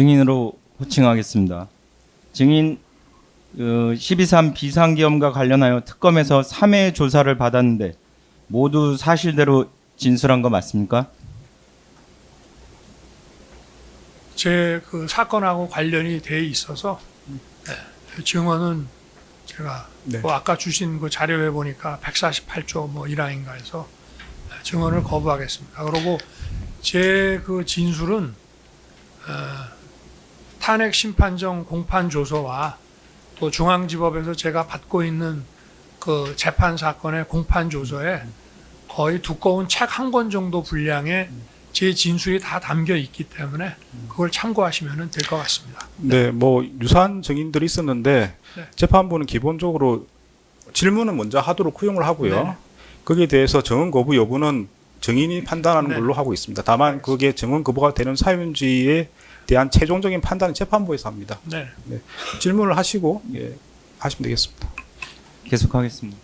증인으로 호칭하겠습니다. 증인 12.3 비상계엄과 관련하여 특검에서 3회 조사를 받았는데 모두 사실대로 진술한 거 맞습니까? 제 그 사건하고 관련이 돼 있어서 증언은 제가 뭐 아까 주신 그 자료에 보니까 148조 뭐 1항인가 해서 증언을 거부하겠습니다. 그리고 제 그 진술은 탄핵 심판정 공판 조서와 또 중앙지법에서 제가 받고 있는 그 재판 사건의 공판 조서에 거의 두꺼운 책 한 권 정도 분량의 제 진술이 다 담겨 있기 때문에 그걸 참고하시면 될 것 같습니다. 네, 뭐 유사한 증인들이 있었는데 네. 재판부는 기본적으로 질문은 먼저 하도록 허용을 하고요. 네. 거기에 대해서 증언 거부 여부는 증인이 판단하는 네. 걸로 하고 있습니다. 다만 그게 증언 거부가 되는 사유인지에 대한 최종적인 판단은 재판부에서 합니다. 네. 네. 질문을 하시고 하시면 되겠습니다. 계속하겠습니다.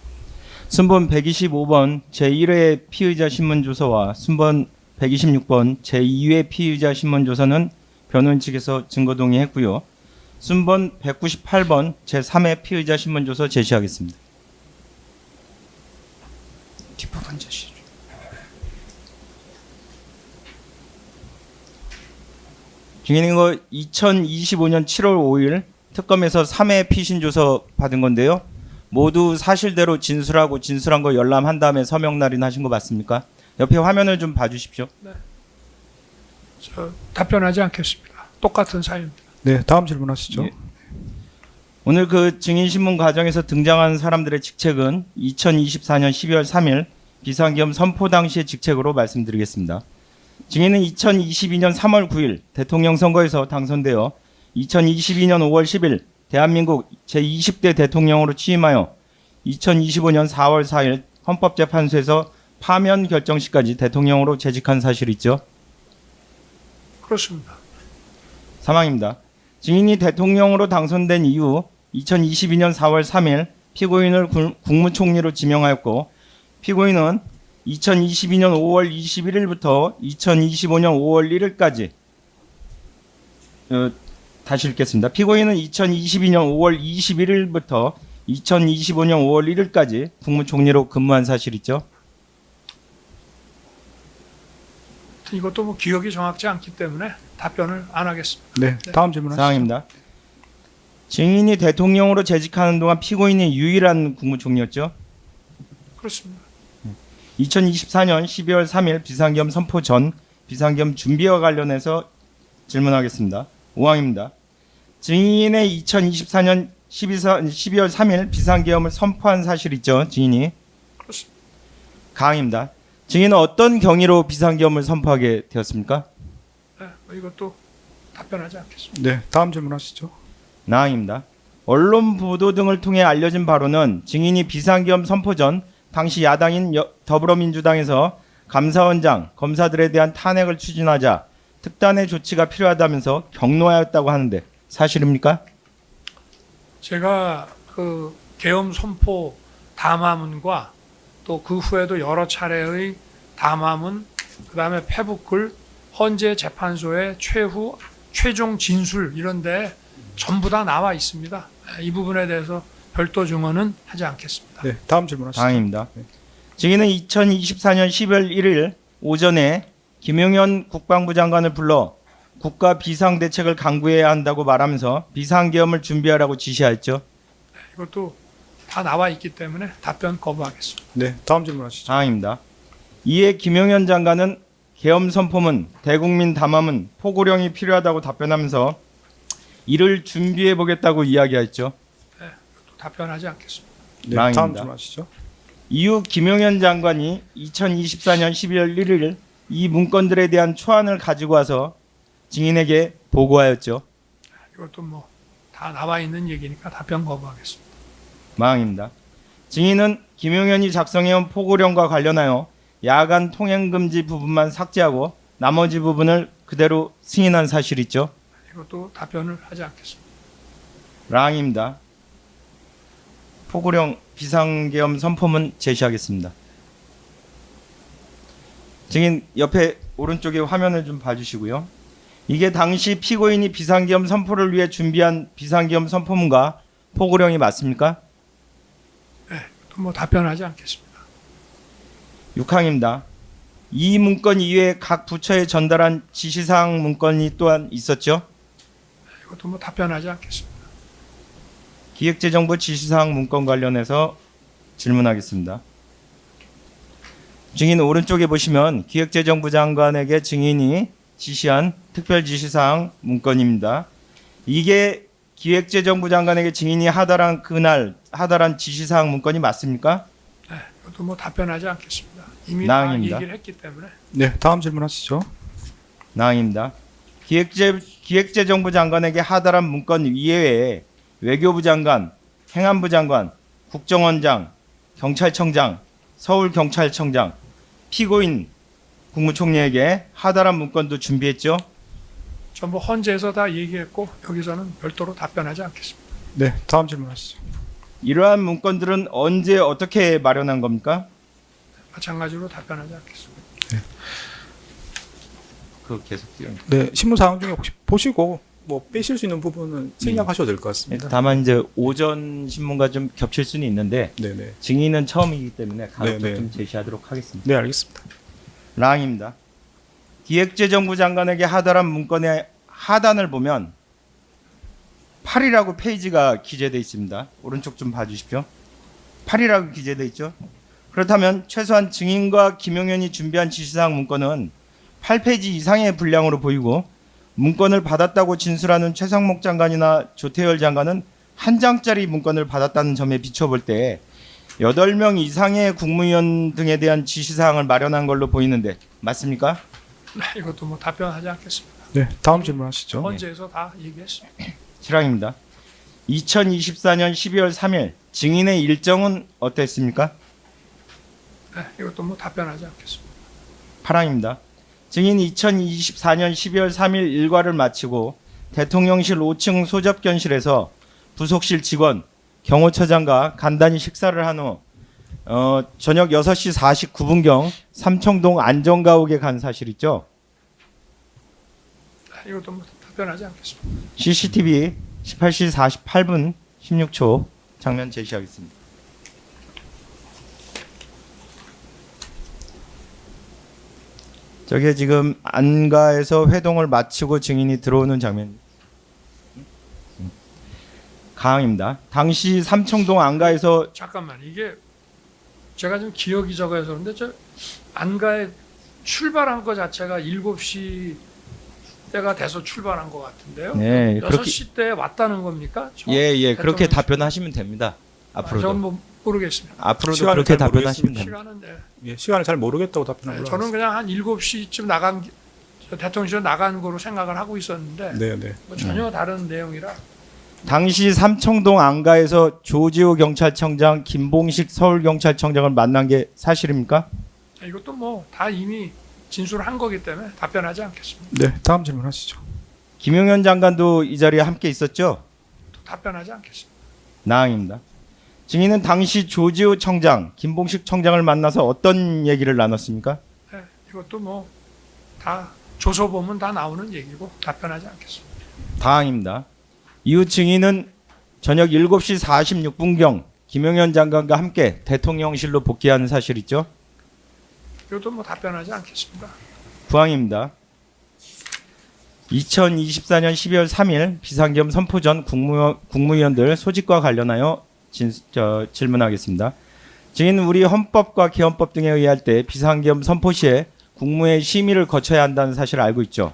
순번 125번 제1회 피의자 신문조서와 순번 126번 제2회 피의자 신문조서는 변호인 측에서 증거 동의했고요. 순번 198번 제3회 피의자 신문조서 제시하겠습니다. 뒷부분 제시. 증인인 거 2025년 7월 5일 특검에서 3회 피신조서 받은 건데요. 모두 사실대로 진술하고 진술한 거 열람한 다음에 서명 날인하신 거 맞습니까? 옆에 화면을 좀 봐주십시오. 저 답변하지 않겠습니다. 똑같은 사유입니다. 네, 다음 질문하시죠. 예. 오늘 그 증인신문 과정에서 등장한 사람들의 직책은 2024년 12월 3일 비상계엄 선포 당시의 직책으로 말씀드리겠습니다. 증인은 2022년 3월 9일 대통령 선거에서 당선되어 2022년 5월 10일 대한민국 제20대 대통령으로 취임하여 2025년 4월 4일 헌법재판소에서 파면 결정 시까지 대통령으로 재직한 사실이 있죠? 그렇습니다. 사망입니다. 증인이 대통령으로 당선된 이후 2022년 4월 3일 피고인을 국무총리로 지명하였고 피고인은 2022년 5월 21일부터 2025년 5월 1일까지 다시 읽겠습니다. 피고인은 2022년 5월 21일부터 2025년 5월 1일까지 국무총리로 근무한 사실 있죠? 이것도 뭐 기억이 정확치 않기 때문에 답변을 안 하겠습니다. 네, 다음 질문하시죠. 사항입니다. 증인이 대통령으로 재직하는 동안 피고인이 유일한 국무총리였죠? 그렇습니다. 2024년 12월 3일 비상계엄 선포 전 비상계엄 준비와 관련해서 질문하겠습니다. 5항입니다. 증인의 2024년 12월 3일 비상계엄을 선포한 사실 있죠? 증인이. 그렇습니다. 가항입니다. 증인은 어떤 경위로 비상계엄을 선포하게 되었습니까? 네, 뭐 이것도 답변하지 않겠습니다. 네, 다음 질문하시죠. 나항입니다. 언론 보도 등을 통해 알려진 바로는 증인이 비상계엄 선포 전 당시 야당인 더불어민주당에서 감사원장, 검사들에 대한 탄핵을 추진하자 특단의 조치가 필요하다면서 경로하였다고 하는데 사실입니까? 제가 그 계엄 선포 담화문과 또 그 후에도 여러 차례의 담화문, 그다음에 페북글, 헌재 재판소의 최후 최종 진술 이런 데 전부 다 나와 있습니다. 이 부분에 대해서 별도 증언은 하지 않겠습니다. 네, 다음 질문하시죠. 다행입니다. 증인은 2024년 10월 1일 오전에 김용현 국방부 장관을 불러 국가 비상대책을 강구해야 한다고 말하면서 비상계엄을 준비하라고 지시하였죠. 이것도 다 나와 있기 때문에 답변 거부하겠습니다. 네, 다음 질문하시죠. 상황입니다. 이에 김용현 장관은 계엄 선포문, 대국민 담화문, 포고령이 필요하다고 답변하면서 이를 준비해 보겠다고 이야기했죠. 네, 이것도 답변하지 않겠습니다. 네, 다음 망입니다. 질문하시죠. 이후 김용현 장관이 2024년 12월 1일 이 문건들에 대한 초안을 가지고 와서 증인에게 보고하였죠. 이것도 뭐 다 나와 있는 얘기니까 답변 거부하겠습니다. 망입니다. 증인은 김용현이 작성해온 포고령과 관련하여 야간 통행금지 부분만 삭제하고 나머지 부분을 그대로 승인한 사실이 있죠. 이것도 답변을 하지 않겠습니다. 랑입니다. 포고령 비상계엄 선포문 제시하겠습니다. 증인 옆에 오른쪽에 화면을 좀 봐주시고요. 이게 당시 피고인이 비상계엄 선포를 위해 준비한 비상계엄 선포문과 포고령이 맞습니까? 또 뭐 답변하지 않겠습니다. 6항입니다. 이 문건 이외에 각 부처에 전달한 지시사항 문건이 또한 있었죠. 이것도 뭐 답변하지 않겠습니다. 기획재정부 지시사항 문건 관련해서 질문하겠습니다. 증인 오른쪽에 보시면 기획재정부 장관에게 증인이 지시한 특별지시사항 문건입니다. 이게 기획재정부 장관에게 증인이 하달한 그날 하달한 지시사항 문건이 맞습니까? 이것도 뭐 답변하지 않겠습니다. 이미 나항입니다. 다 얘기를 했기 때문에. 네, 다음 질문하시죠. 나항입니다. 기획재정부 장관에게 하달한 문건 이외에 외교부 장관, 행안부 장관, 국정원장, 경찰청장, 서울경찰청장, 피고인 국무총리에게 하달한 문건도 준비했죠. 전부 헌재에서 다 얘기했고 여기서는 별도로 답변하지 않겠습니다. 네, 다음 질문하시죠. 이러한 문건들은 언제 어떻게 마련한 겁니까? 마찬가지로 답변하지 않겠습니다. 그 계속 띄워. 네, 신문 사항 중에 혹시 보시고 뭐 빼실 수 있는 부분은 생략하셔도 될 것 같습니다. 다만 이제 오전 신문과 좀 겹칠 수는 있는데 네, 네. 증인은 처음이기 때문에 간혹 네, 네. 좀 제시하도록 하겠습니다. 네, 알겠습니다. 라항입니다. 기획재정부 장관에게 하달한 문건의 하단을 보면 8이라고 페이지가 기재되어 있습니다. 오른쪽 좀 봐주십시오. 8이라고 기재되어 있죠. 그렇다면 최소한 증인과 김용현이 준비한 지시사항 문건은 8페이지 이상의 분량으로 보이고 문건을 받았다고 진술하는 최상목 장관이나 조태열 장관은 한 장짜리 문건을 받았다는 점에 비춰볼 때 8명 이상의 국무위원 등에 대한 지시사항을 마련한 걸로 보이는데 맞습니까? 네, 이것도 뭐 답변하지 않겠습니다. 네, 다음 질문하시죠. 헌재에서 다 얘기했습니다. 실항입니다. 2024년 12월 3일 증인의 일정은 어땠습니까? 네, 이것도 뭐 답변하지 않겠습니다. 8항입니다. 증인이 2024년 12월 3일 일과를 마치고 대통령실 5층 소접견실에서 부속실 직원, 경호처장과 간단히 식사를 한 후 저녁 6시 49분경 삼청동 안정가옥에 간 사실 있죠? 네, 이것도 뭐 답변하지 않겠습니다. CCTV 18시 48분 16초 장면 제시하겠습니다. 저게 지금 안가에서 회동을 마치고 증인이 들어오는 장면. 가항입니다. 당시 삼청동 안가에서 잠깐만, 이게 제가 좀 기억이 적어서 그런데 저 안가에 출발한 거 자체가 7시 때가 돼서 출발한 것 같은데요. 네, 6시 때 왔다는 겁니까? 예, 그렇게 대통령- 답변하시면 됩니다. 앞으로도. 저는 뭐 모르겠습니다. 앞으로도 시간을 그렇게 잘 답변하시면 됩니다. 시간은 예, 시간을 잘 모르겠다고 답변하고 저는 그냥 한 7시쯤 나간 대통령실 나간 거로 생각을 하고 있었는데 네, 네. 뭐 전혀 다른 내용이라 당시 삼청동 안가에서 조지호 경찰청장, 김봉식 서울경찰청장을 만난 게 사실입니까? 이것도 뭐 다 이미 진술을 한 거기 때문에 답변하지 않겠습니다. 네, 다음 질문하시죠. 김용현 장관도 이 자리에 함께 있었죠? 또 답변하지 않겠습니다. 나항입니다. 증인은 당시 조지호 청장, 김봉식 청장을 만나서 어떤 얘기를 나눴습니까? 네, 이것도 뭐 다 조서 보면 다 나오는 얘기고 답변하지 않겠습니다. 다항입니다. 이후 증인은 저녁 7시 46분경 김용현 장관과 함께 대통령실로 복귀하는 사실 있죠? 이것도 뭐 답변하지 않겠습니다. 부항입니다. 2024년 12월 3일 비상계엄 선포 전 국무위원들 소집과 관련하여 질문하겠습니다. 증인은 우리 헌법과 기헌법 등에 의할 때 비상계엄 선포 시에 국무회의 심의를 거쳐야 한다는 사실을 알고 있죠?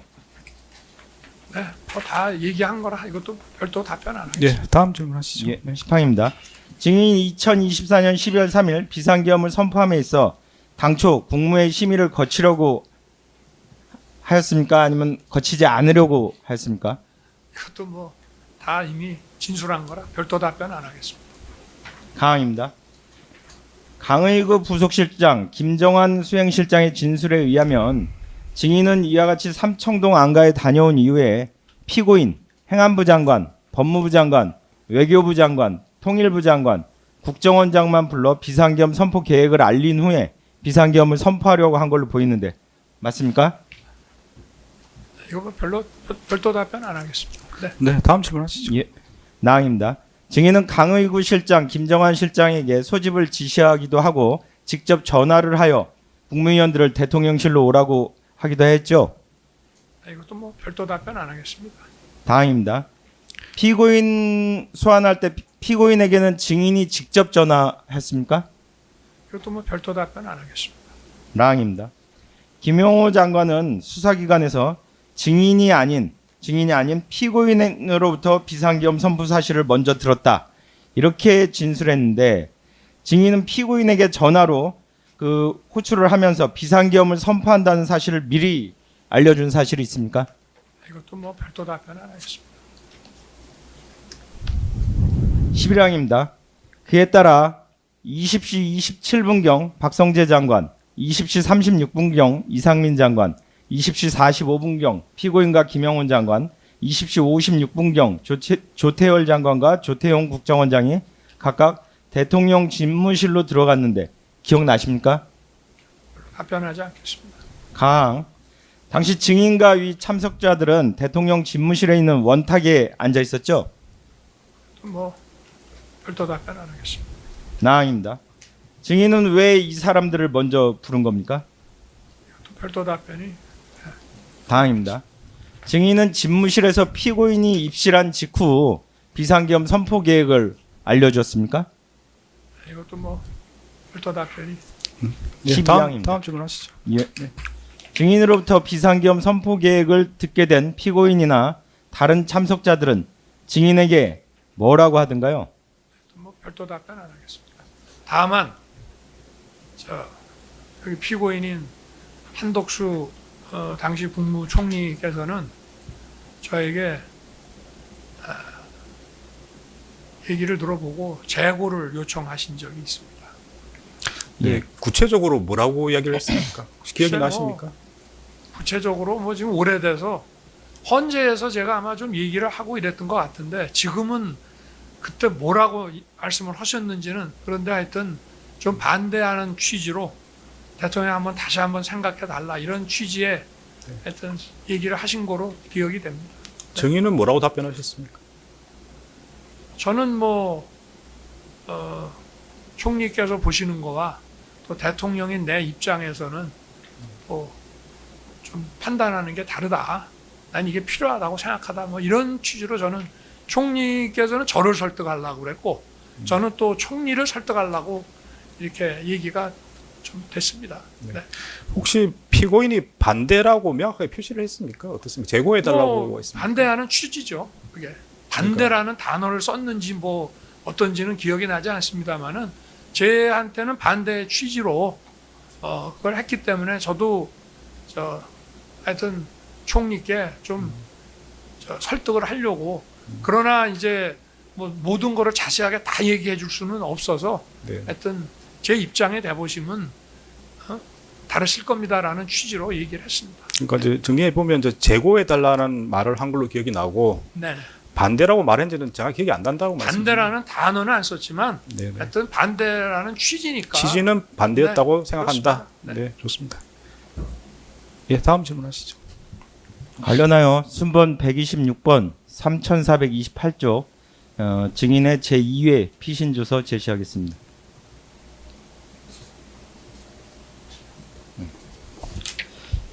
네, 뭐 다 얘기한 거라 이것도 별도 답변 안 하겠습니다. 예, 다음 질문하시죠. 예, 네. 시팡입니다. 증인이 2024년 12월 3일 비상계엄을 선포함에 있어 당초 국무회의 심의를 거치려고 하였습니까? 아니면 거치지 않으려고 하였습니까? 이것도 뭐 다 이미 진술한 거라 별도 답변 안 하겠습니다. 강항입니다. 강의구 부속실장 김정환 수행실장의 진술에 의하면 증인은 이와 같이 삼청동 안가에 다녀온 이후에 피고인, 행안부 장관, 법무부 장관, 외교부 장관, 통일부 장관, 국정원장만 불러 비상계엄 선포 계획을 알린 후에 비상계엄을 선포하려고 한 걸로 보이는데 맞습니까? 이거 뭐 별도 답변 안 하겠습니다. 네. 네, 다음 질문하시죠. 예, 나항입니다. 증인은 강의구 실장 김정환 실장에게 소집을 지시하기도 하고 직접 전화를 하여 국무위원들을 대통령실로 오라고 하기도 했죠. 이것도 뭐 별도 답변 안 하겠습니다. 다항입니다. 피고인 소환할 때 피고인에게는 증인이 직접 전화했습니까? 이것도 뭐 별도 답변 안 하겠습니다. 라항입니다. 김용호 장관은 수사기관에서 증인이 아닌 피고인으로부터 비상계엄 선포 사실을 먼저 들었다. 이렇게 진술했는데 증인은 피고인에게 전화로 그 호출을 하면서 비상계엄을 선포한다는 사실을 미리 알려준 사실이 있습니까? 이것도 뭐 별도 답변 안 하겠습니다. 11항입니다. 그에 따라 20시 27분경 박성재 장관, 20시 36분경 이상민 장관, 20시 45분경 피고인과 김영훈 장관, 20시 56분경 조태열 장관과 조태용 국정원장이 각각 대통령 집무실로 들어갔는데 기억나십니까? 답변하지 않겠습니다. 가항. 당시 증인과 위 참석자들은 대통령 집무실에 있는 원탁에 앉아 있었죠? 뭐 별도 답변 안 하겠습니다. 나항입니다. 증인은 왜 이 사람들을 먼저 부른 겁니까? 또 별도 답변이 다항입니다. 증인은 집무실에서 피고인이 입실한 직후 비상계엄 선포 계획을 알려줬습니까? 이것도 뭐 별도 답변이 예, 12항입니다. 다음 질문하시죠. 예. 증인으로부터 비상계엄 선포 계획을 듣게 된 피고인이나 다른 참석자들은 증인에게 뭐라고 하던가요? 뭐 별도 답변 안 하겠습니다. 다만 여기 피고인인 한덕수 당시 국무총리께서는 저에게 얘기를 들어보고 재고를 요청하신 적이 있습니다. 네, 구체적으로 뭐라고 이야기를 했습니까? 혹시 기억이 글쎄, 나십니까? 구체적으로 뭐 지금 오래돼서 헌재에서 제가 아마 좀 얘기를 하고 이랬던 것 같은데 지금은 그때 뭐라고 말씀을 하셨는지는 그런데 하여튼 좀 반대하는 취지로 대통령 다시 한번 생각해 달라 이런 취지의 하여튼 얘기를 하신 거로 기억이 됩니다. 증인은 뭐라고 답변하셨습니까? 저는 총리께서 보시는 거와 또 대통령인 내 입장에서는 좀 판단하는 게 다르다. 난 이게 필요하다고 생각하다. 뭐 이런 취지로 저는 총리께서는 저를 설득하려고 그랬고 저는 또 총리를 설득하려고 이렇게 얘기가 좀 됐습니다. 네. 혹시 피고인이 반대라고 명확하게 표시를 했습니까? 어떻습니까? 재고해달라고 했습니까? 반대하는 취지죠. 그게 반대라는 단어를 썼는지 뭐 어떤지는 기억이 나지 않습니다만은 제한테는 반대 취지로 그걸 했기 때문에 저도 하여튼 총리께 좀 설득을 하려고 그러나 이제 뭐 모든 거를 자세하게 다 얘기해 줄 수는 없어서 네. 하여튼 제 입장에 대보시면 다르실 겁니다라는 취지로 얘기를 했습니다. 그러니까 이제 정리해 보면 이제 재고해달라는 말을 한글로 기억이 나고 네. 반대라고 말했는지는 제가 기억이 안 난다고 말씀드립니다. 반대라는 단어는 안 썼지만 네네. 하여튼 반대라는 취지니까 취지는 반대였다고 네, 생각한다. 그렇습니다. 네, 좋습니다. 예, 다음 질문하시죠. 관련하여 순번 126번 3428조 증인의 제2회 피신조서 제시하겠습니다.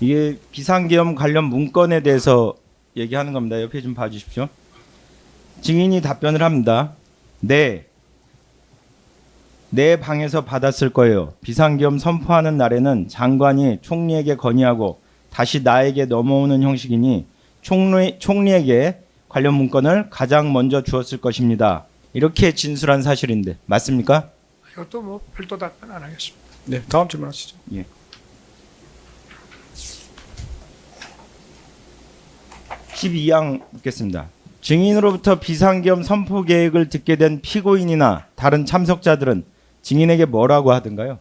이게 비상계엄 관련 문건에 대해서 얘기하는 겁니다. 옆에 좀 봐주십시오. 증인이 답변을 합니다. 네. 내 방에서 받았을 거예요. 비상계엄 선포하는 날에는 장관이 총리에게 건의하고 다시 나에게 넘어오는 형식이니 총리에게 관련 문건을 가장 먼저 주었을 것입니다. 이렇게 진술한 사실인데 맞습니까? 이것도 뭐 별도 답변 안 하겠습니다. 네, 다음 질문하시죠. 예. 12항 묻겠습니다. 증인으로부터 비상계엄 선포 계획을 듣게 된 피고인이나 다른 참석자들은 증인에게 뭐라고 하던가요?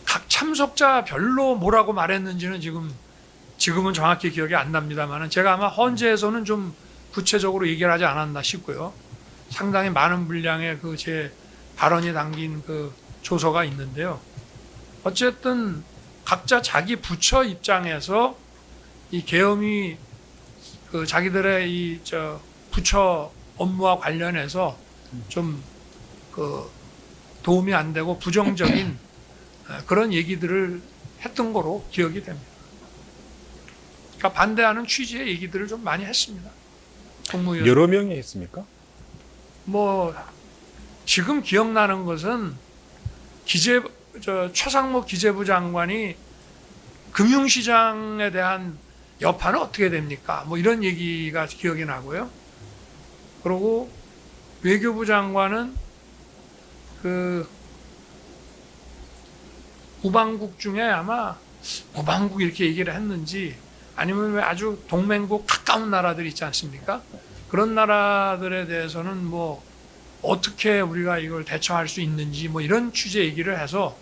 각 참석자별로 뭐라고 말했는지는 지금은 정확히 기억이 안 납니다만 제가 아마 헌재에서는 좀 구체적으로 얘기를 하지 않았나 싶고요. 상당히 많은 분량의 그 제 발언이 담긴 그 조서가 있는데요. 어쨌든 각자 자기 부처 입장에서 이 계엄이 그 자기들의 이 부처 업무와 관련해서 좀 그 도움이 안 되고 부정적인 그런 얘기들을 했던 거로 기억이 됩니다. 그러니까 반대하는 취지의 얘기들을 좀 많이 했습니다. 국무위원. 여러 명이 했습니까? 뭐 지금 기억나는 것은 최상목 기재부 장관이 금융시장에 대한 여파는 어떻게 됩니까? 뭐 이런 얘기가 기억이 나고요. 그리고 외교부 장관은 그 우방국 중에 아마 우방국 이렇게 얘기를 했는지 아니면 왜 아주 동맹국 가까운 나라들 있지 않습니까? 그런 나라들에 대해서는 뭐 어떻게 우리가 이걸 대처할 수 있는지 뭐 이런 취지의 얘기를 해서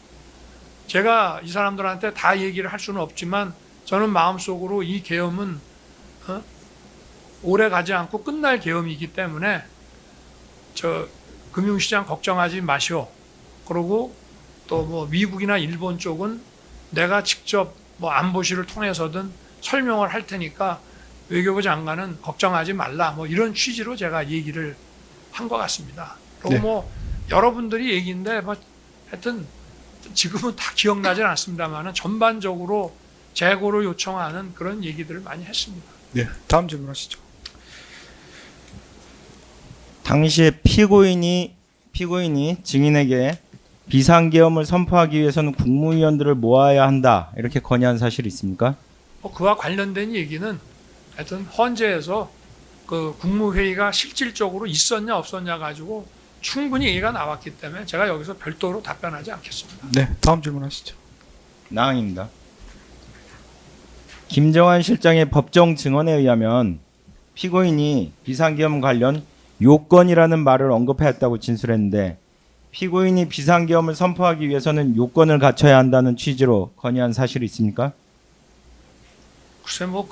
제가 이 사람들한테 다 얘기를 할 수는 없지만 저는 마음속으로 이 계엄은 오래 가지 않고 끝날 계엄이기 때문에 금융시장 걱정하지 마시오. 그리고 또 뭐 미국이나 일본 쪽은 내가 직접 뭐 안보실을 통해서든 설명을 할 테니까 외교부 장관은 걱정하지 말라. 뭐 이런 취지로 제가 얘기를 한 것 같습니다. 그리고 네. 뭐 여러분들이 얘기인데 뭐 하여튼 지금은 다 기억나진 않습니다만은 전반적으로 재고를 요청하는 그런 얘기들을 많이 했습니다. 네. 다음 질문하시죠. 당시에 피고인이 증인에게 비상계엄을 선포하기 위해서는 국무위원들을 모아야 한다 이렇게 건의한 사실이 있습니까? 그와 관련된 얘기는 하여튼 헌재에서 그 국무회의가 실질적으로 있었냐 없었냐 가지고 충분히 얘기가 나왔기 때문에 제가 여기서 별도로 답변하지 않겠습니다. 네. 다음 질문하시죠. 나항입니다. 김정한 실장의 법정 증언에 의하면 피고인이 비상계엄 관련 요건이라는 말을 언급했다고 진술했는데 피고인이 비상계엄을 선포하기 위해서는 요건을 갖춰야 한다는 취지로 건의한 사실이 있습니까? 글쎄 뭐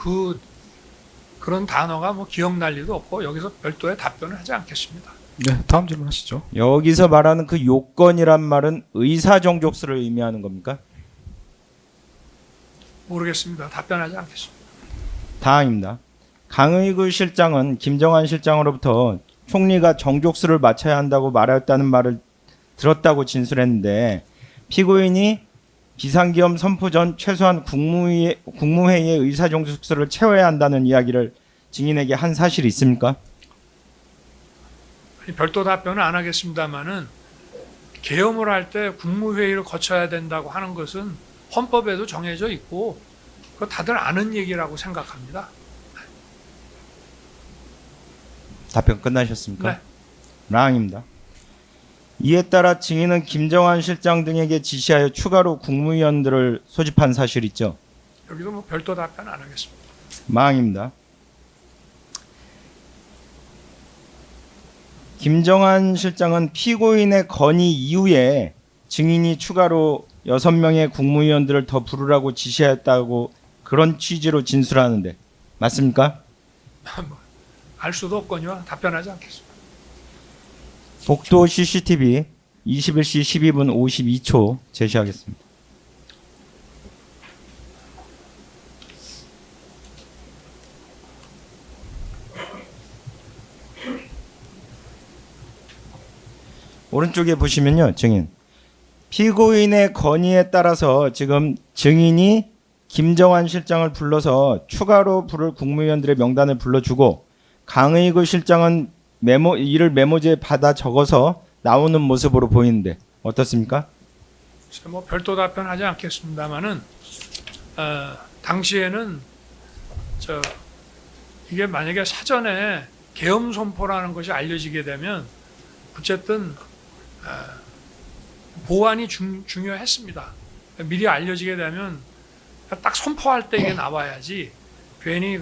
그런 단어가 뭐 기억날 리도 없고 여기서 별도의 답변을 하지 않겠습니다. 네. 다음 질문하시죠. 여기서 말하는 그 요건이란 말은 의사정족수를 의미하는 겁니까? 모르겠습니다. 답변하지 않겠습니다. 다항입니다. 강의구 실장은 김정한 실장으로부터 총리가 정족수를 맞춰야 한다고 말했다는 말을 들었다고 진술했는데 피고인이 비상계엄 선포 전 최소한 국무회의의 의사정족수를 채워야 한다는 이야기를 증인에게 한 사실이 있습니까? 별도 답변은 안 하겠습니다만은 계엄을 할 때 국무회의를 거쳐야 된다고 하는 것은 헌법에도 정해져 있고 그거 다들 아는 얘기라고 생각합니다. 답변 끝나셨습니까? 네. 라항입니다. 이에 따라 증인은 김정한 실장 등에게 지시하여 추가로 국무위원들을 소집한 사실이 있죠. 여기도 뭐 별도 답변 안 하겠습니다. 마항입니다. 김정한 실장은 피고인의 건의 이후에 증인이 추가로 6명의 국무위원들을 더 부르라고 지시했다고 그런 취지로 진술하는데 맞습니까? 알 수도 없거니와 답변하지 않겠습니다. 복도 CCTV 21시 12분 52초 제시하겠습니다. 오른쪽에 보시면요, 증인. 피고인의 건의에 따라서 지금 증인이 김정한 실장을 불러서 추가로 부를 국무위원들의 명단을 불러주고 강의구 실장은 이를 메모지에 받아 적어서 나오는 모습으로 보이는데 어떻습니까? 뭐 별도 답변하지 않겠습니다만은 당시에는 이게 만약에 사전에 계엄 선포라는 것이 알려지게 되면 어쨌든 보안이 중요했습니다. 미리 알려지게 되면 딱 선포할 때 이게 나와야지 괜히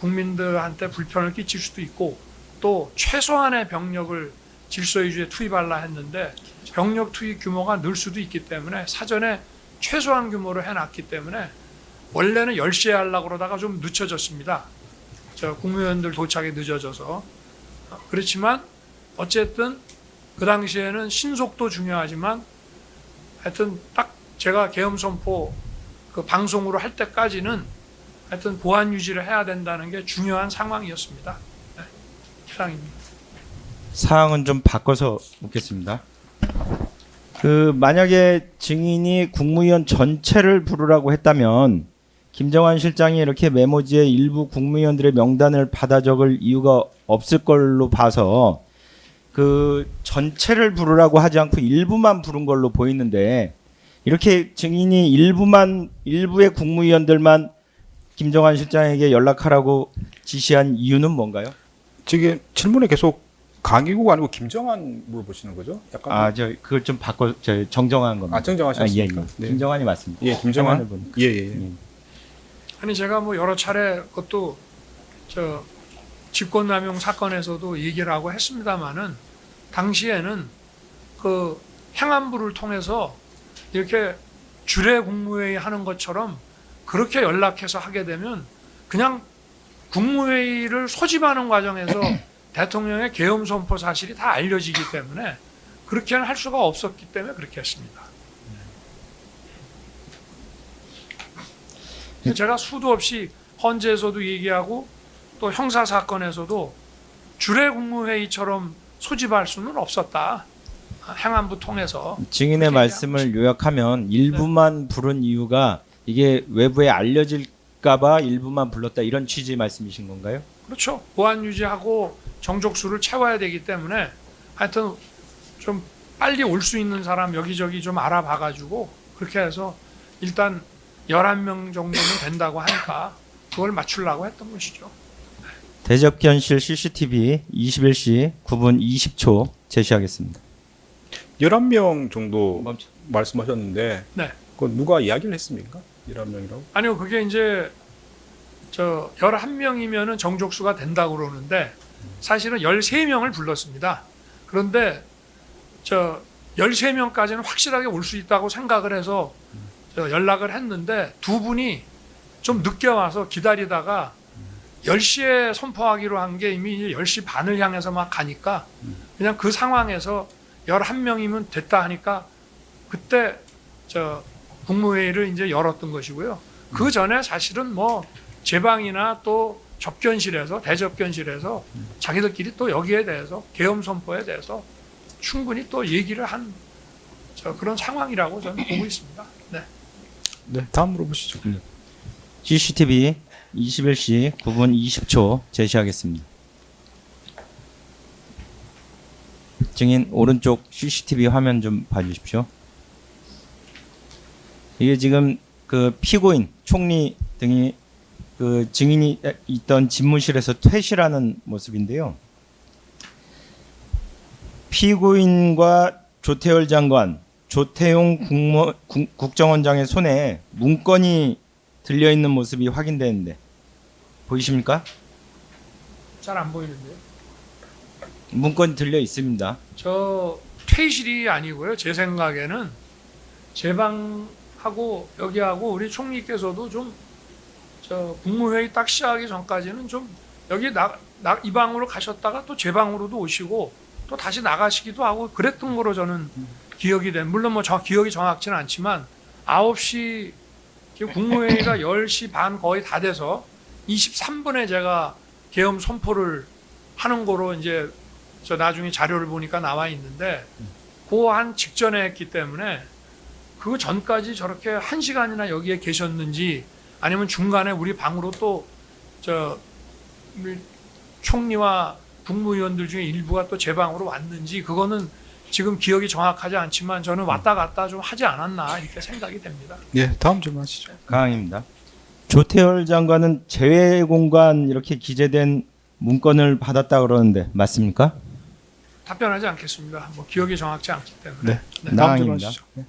국민들한테 불편을 끼칠 수도 있고 또 최소한의 병력을 질서유지에 투입하려 했는데 병력 투입 규모가 늘 수도 있기 때문에 사전에 최소한 규모로 해놨기 때문에 원래는 10시에 하려고 그러다가 좀 늦춰졌습니다. 국무위원들 도착이 늦어져서. 그렇지만 어쨌든 그 당시에는 신속도 중요하지만 하여튼 딱 제가 계엄 선포 그 방송으로 할 때까지는 하여튼 보안 유지를 해야 된다는 게 중요한 상황이었습니다. 네, 이상입니다. 사항은 좀 바꿔서 묻겠습니다. 그 만약에 증인이 국무위원 전체를 부르라고 했다면 김정환 실장이 이렇게 메모지에 일부 국무위원들의 명단을 받아 적을 이유가 없을 걸로 봐서 그 전체를 부르라고 하지 않고 일부만 부른 걸로 보이는데 이렇게 증인이 일부의 국무위원들만 김정환 실장에게 연락하라고 지시한 이유는 뭔가요? 지금 질문에 계속 강의국 아니고 김정한 물어보시는 거죠? 약간 그걸 좀 바꿔 정정한 겁니다. 정정하셨습니까? 예. 네. 김정환이 맞습니다. 예, 김정한. 보니까. 예. 아니 제가 뭐 여러 차례 그것도 저 직권남용 사건에서도 얘기를 하고 했습니다마는 당시에는 그 행안부를 통해서 이렇게 주례 국무회의 하는 것처럼 그렇게 연락해서 하게 되면 그냥 국무회의를 소집하는 과정에서 대통령의 계엄 선포 사실이 다 알려지기 때문에 그렇게는 할 수가 없었기 때문에 그렇게 했습니다. 제가 수도 없이 헌재에서도 얘기하고 또 형사 사건에서도 주례 국무회의처럼 소집할 수는 없었다. 행안부 통해서. 증인의 말씀을 요약하면 일부만 부른 이유가 이게 외부에 알려질까봐 일부만 불렀다 이런 취지 말씀이신 건가요? 그렇죠. 보안 유지하고 정족수를 채워야 되기 때문에 하여튼 좀 빨리 올 수 있는 사람 여기저기 좀 알아봐가지고 그렇게 해서 일단 11명 정도는 된다고 하니까 그걸 맞추려고 했던 것이죠. 대접견실 CCTV 21시 9분 20초 제시하겠습니다. 11명 정도 멈춰. 말씀하셨는데 네. 그건 누가 이야기를 했습니까? 11명이라고? 아니요, 그게 이제 저 11명이면은 정족수가 된다고 그러는데 사실은 13명을 불렀습니다. 그런데 저 13명까지는 확실하게 올 수 있다고 생각을 해서 저 연락을 했는데 두 분이 좀 늦게 와서 기다리다가 10시에 선포하기로 한 게 이미 10시 반을 향해서 막 가니까 그냥 그 상황에서 11명이면 됐다 하니까 그때 저 국무회의를 이제 열었던 것이고요. 그 전에 사실은 뭐 제방이나 또 접견실에서 대접견실에서 자기들끼리 또 여기에 대해서 계엄 선포에 대해서 충분히 또 얘기를 한 그런 상황이라고 저는 보고 있습니다. 네. 네, 다음 물어보시죠. CCTV 21시 9분 20초 제시하겠습니다. 증인 오른쪽 CCTV 화면 좀 봐주십시오. 이게 지금 그 피고인, 총리 등이 그 증인이 있던 집무실에서 퇴실하는 모습인데요. 피고인과 조태열 장관, 조태용 국정원장의 손에 문건이 들려 있는 모습이 확인되는데 보이십니까? 잘 안 보이는데요. 문건이 들려 있습니다. 저 퇴실이 아니고요. 제 생각에는 제방하고 여기하고 우리 총리께서도 좀 저 국무회의 딱 시작하기 전까지는 좀 여기 이 방으로 가셨다가 또 제 방으로도 오시고 또 다시 나가시기도 하고 그랬던 거로 저는 기억이 돼. 물론 뭐 기억이 정확치는 않지만 9시 지금 국무회의가 10시 반 거의 다 돼서 23분에 제가 계엄 선포를 하는 거로 이제 저 나중에 자료를 보니까 나와 있는데 그 한 직전에 했기 때문에 그 전까지 저렇게 1시간이나 여기에 계셨는지 아니면 중간에 우리 방으로 또 저 총리와 국무위원들 중에 일부가 또 제 방으로 왔는지 그거는 지금 기억이 정확하지 않지만 저는 왔다 갔다 좀 하지 않았나 이렇게 생각이 됩니다. 네, 다음 질문하시죠. 강항입니다. 조태열 장관은 재외 공간 이렇게 기재된 문건을 받았다 그러는데 맞습니까? 답변하지 않겠습니다. 뭐 기억이 정확치 않기 때문에. 네, 네. 다음 나항입니다. 질문하시죠. 네.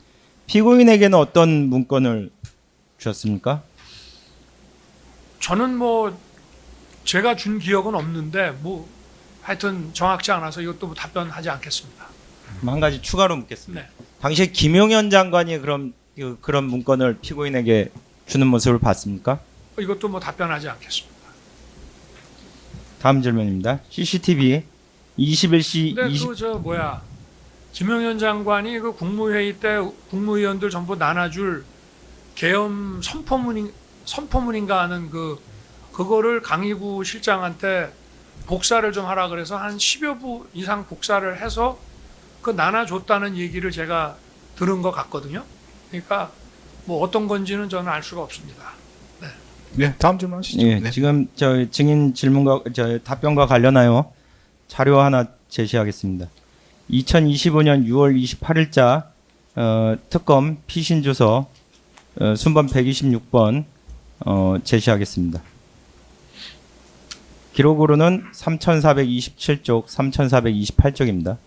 피고인에게는 어떤 문건을 주셨습니까? 저는 뭐 제가 준 기억은 없는데 뭐 하여튼 정확치 않아서 이것도 뭐 답변하지 않겠습니다. 그럼 한 가지 추가로 묻겠습니다. 네. 당시에 김용현 장관이 그런 문건을 피고인에게 주는 모습을 봤습니까? 이것도 뭐 답변하지 않겠습니다. 다음 질문입니다. CCTV 21시 근데 20 그 저 뭐야 김용현 장관이 그 국무회의 때 국무위원들 전부 나눠줄 계엄 선포문인가 하는 그거를 강희구 실장한테 복사를 좀 하라 그래서 한 10여 부 이상 복사를 해서 그 나눠줬다는 얘기를 제가 들은 것 같거든요. 그러니까 뭐 어떤 건지는 저는 알 수가 없습니다. 네, 다음 질문하시죠. 예, 네. 지금 저 증인 질문과 저 답변과 관련하여 자료 하나 제시하겠습니다. 2025년 6월 28일자 특검 피신 주서 순번 126번 제시하겠습니다. 기록으로는 3427쪽, 3428쪽입니다.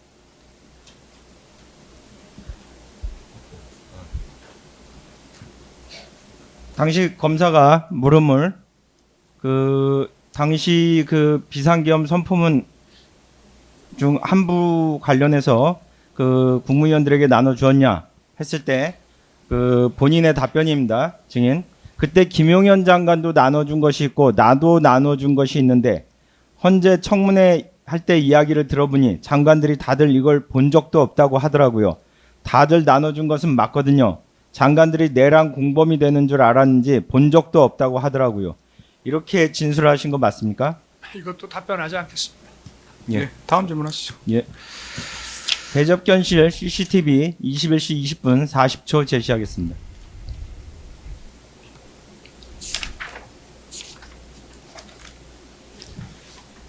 당시 검사가 물음을 당시 그 비상계엄 선포문 중 한 부 관련해서 그 국무위원들에게 나눠 주었냐 했을 때 그 본인의 답변입니다. 증인. 그때 김용현 장관도 나눠준 것이 있고 나도 나눠준 것이 있는데 헌재 청문회 할 때 이야기를 들어보니 장관들이 다들 이걸 본 적도 없다고 하더라고요. 다들 나눠준 것은 맞거든요. 장관들이 내랑 공범이 되는 줄 알았는지 본 적도 없다고 하더라고요. 이렇게 진술하신 거 맞습니까? 이것도 답변하지 않겠습니다. 예. 네, 다음 질문하시죠. 예. 대접견실 CCTV 21시 20분 40초 제시하겠습니다.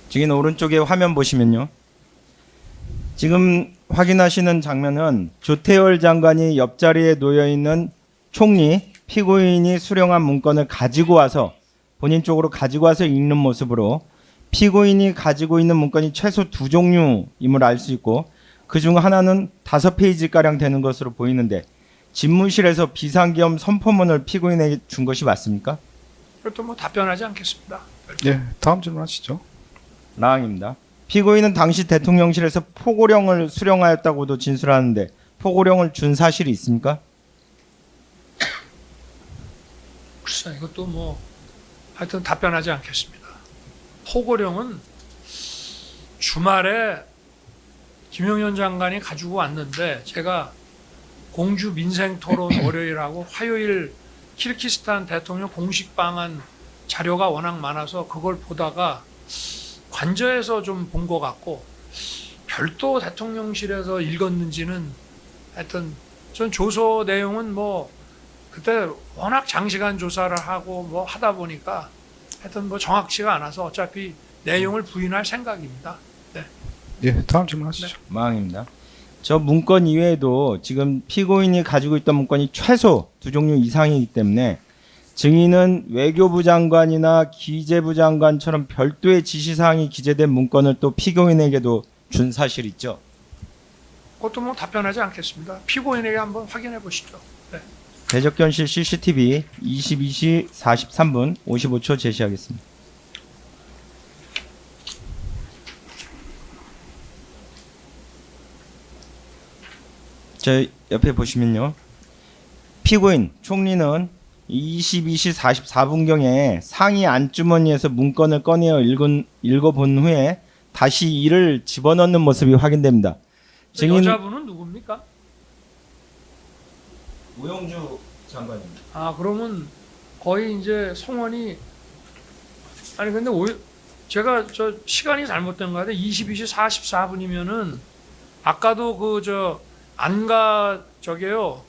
지금 오른쪽에 화면 보시면요. 지금 확인하시는 장면은 조태열 장관이 옆자리에 놓여 있는 총리 피고인이 수령한 문건을 가지고 와서 본인 쪽으로 가지고 와서 읽는 모습으로 피고인이 가지고 있는 문건이 최소 2종류임을 알 수 있고 그중 하나는 5페이지가량 되는 것으로 보이는데 집무실에서 비상계엄 선포문을 피고인에게 준 것이 맞습니까? 이것도 뭐 답변하지 않겠습니다. 네, 다음 질문하시죠. 라항입니다. 피고인은 당시 대통령실에서 포고령을 수령하였다고도 진술하는데 포고령을 준 사실이 있습니까? 글쎄 이것도 뭐 하여튼 답변하지 않겠습니다. 포고령은 주말에 김용현 장관이 가지고 왔는데 제가 공주 민생토론 월요일하고 화요일 키르기스탄 대통령 공식 방한 자료가 워낙 많아서 그걸 보다가 관저에서 좀 본 것 같고 별도 대통령실에서 읽었는지는 하여튼 전 조서 내용은 뭐 그때 워낙 장시간 조사를 하고 뭐 하다 보니까 하여튼 뭐 정확치가 않아서 어차피 내용을 부인할 생각입니다. 네. 네, 다음 질문하시죠. 망입니다. 저 문건 이외에도 지금 피고인이 가지고 있던 문건이 최소 2종류 이상이기 때문에 증인은 외교부 장관이나 기재부 장관처럼 별도의 지시사항이 기재된 문건을 또 피고인에게도 준 사실 있죠? 그것도 뭐 답변하지 않겠습니다. 피고인에게 한번 확인해 보시죠. 네. 대적견실 CCTV 22시 43분 55초 제시하겠습니다. 저 옆에 보시면요. 피고인 총리는 22시 44분경에 상의 안주머니에서 문건을 꺼내어 읽어본 후에 다시 이를 집어넣는 모습이 확인됩니다. 여자분은 누굽니까? 우영주 장관입니다. 아 그러면 거의 이제 성원이 아니 근데 제가 저 시간이 잘못된 거 같아요. 22시 44분이면은 아까도 그 저 안가 저게요.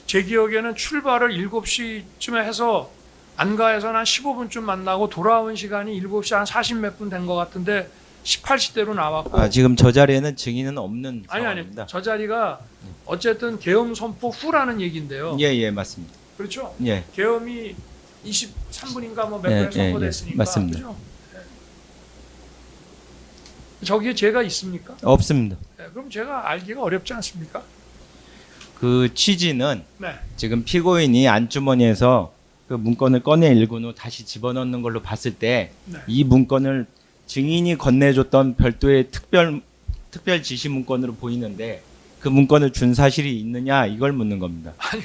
제 기억에는 출발을 7시쯤에 해서 안가에서 한 15분쯤 만나고 돌아온 시간이 7시 한 40 몇 분 된 것 같은데 18시대로 나왔고 지금 저 자리에는 증인은 없는 아니 상황입니다. 저 자리가 어쨌든 계엄 선포 후라는 얘기인데요. 예, 맞습니다. 그렇죠? 예. 계엄이 23분인가 뭐 몇 예, 분에 선포됐으니까 맞습니다. 그죠? 네. 저기에 죄가 있습니까? 없습니다. 네, 그럼 제가 알기가 어렵지 않습니까? 그 취지는 네. 지금 피고인이 안주머니에서 그 문건을 꺼내 읽은 후 다시 집어넣는 걸로 봤을 때 이 네. 문건을 증인이 건네줬던 별도의 특별 지시 문건으로 보이는데 그 문건을 준 사실이 있느냐 이걸 묻는 겁니다. 아니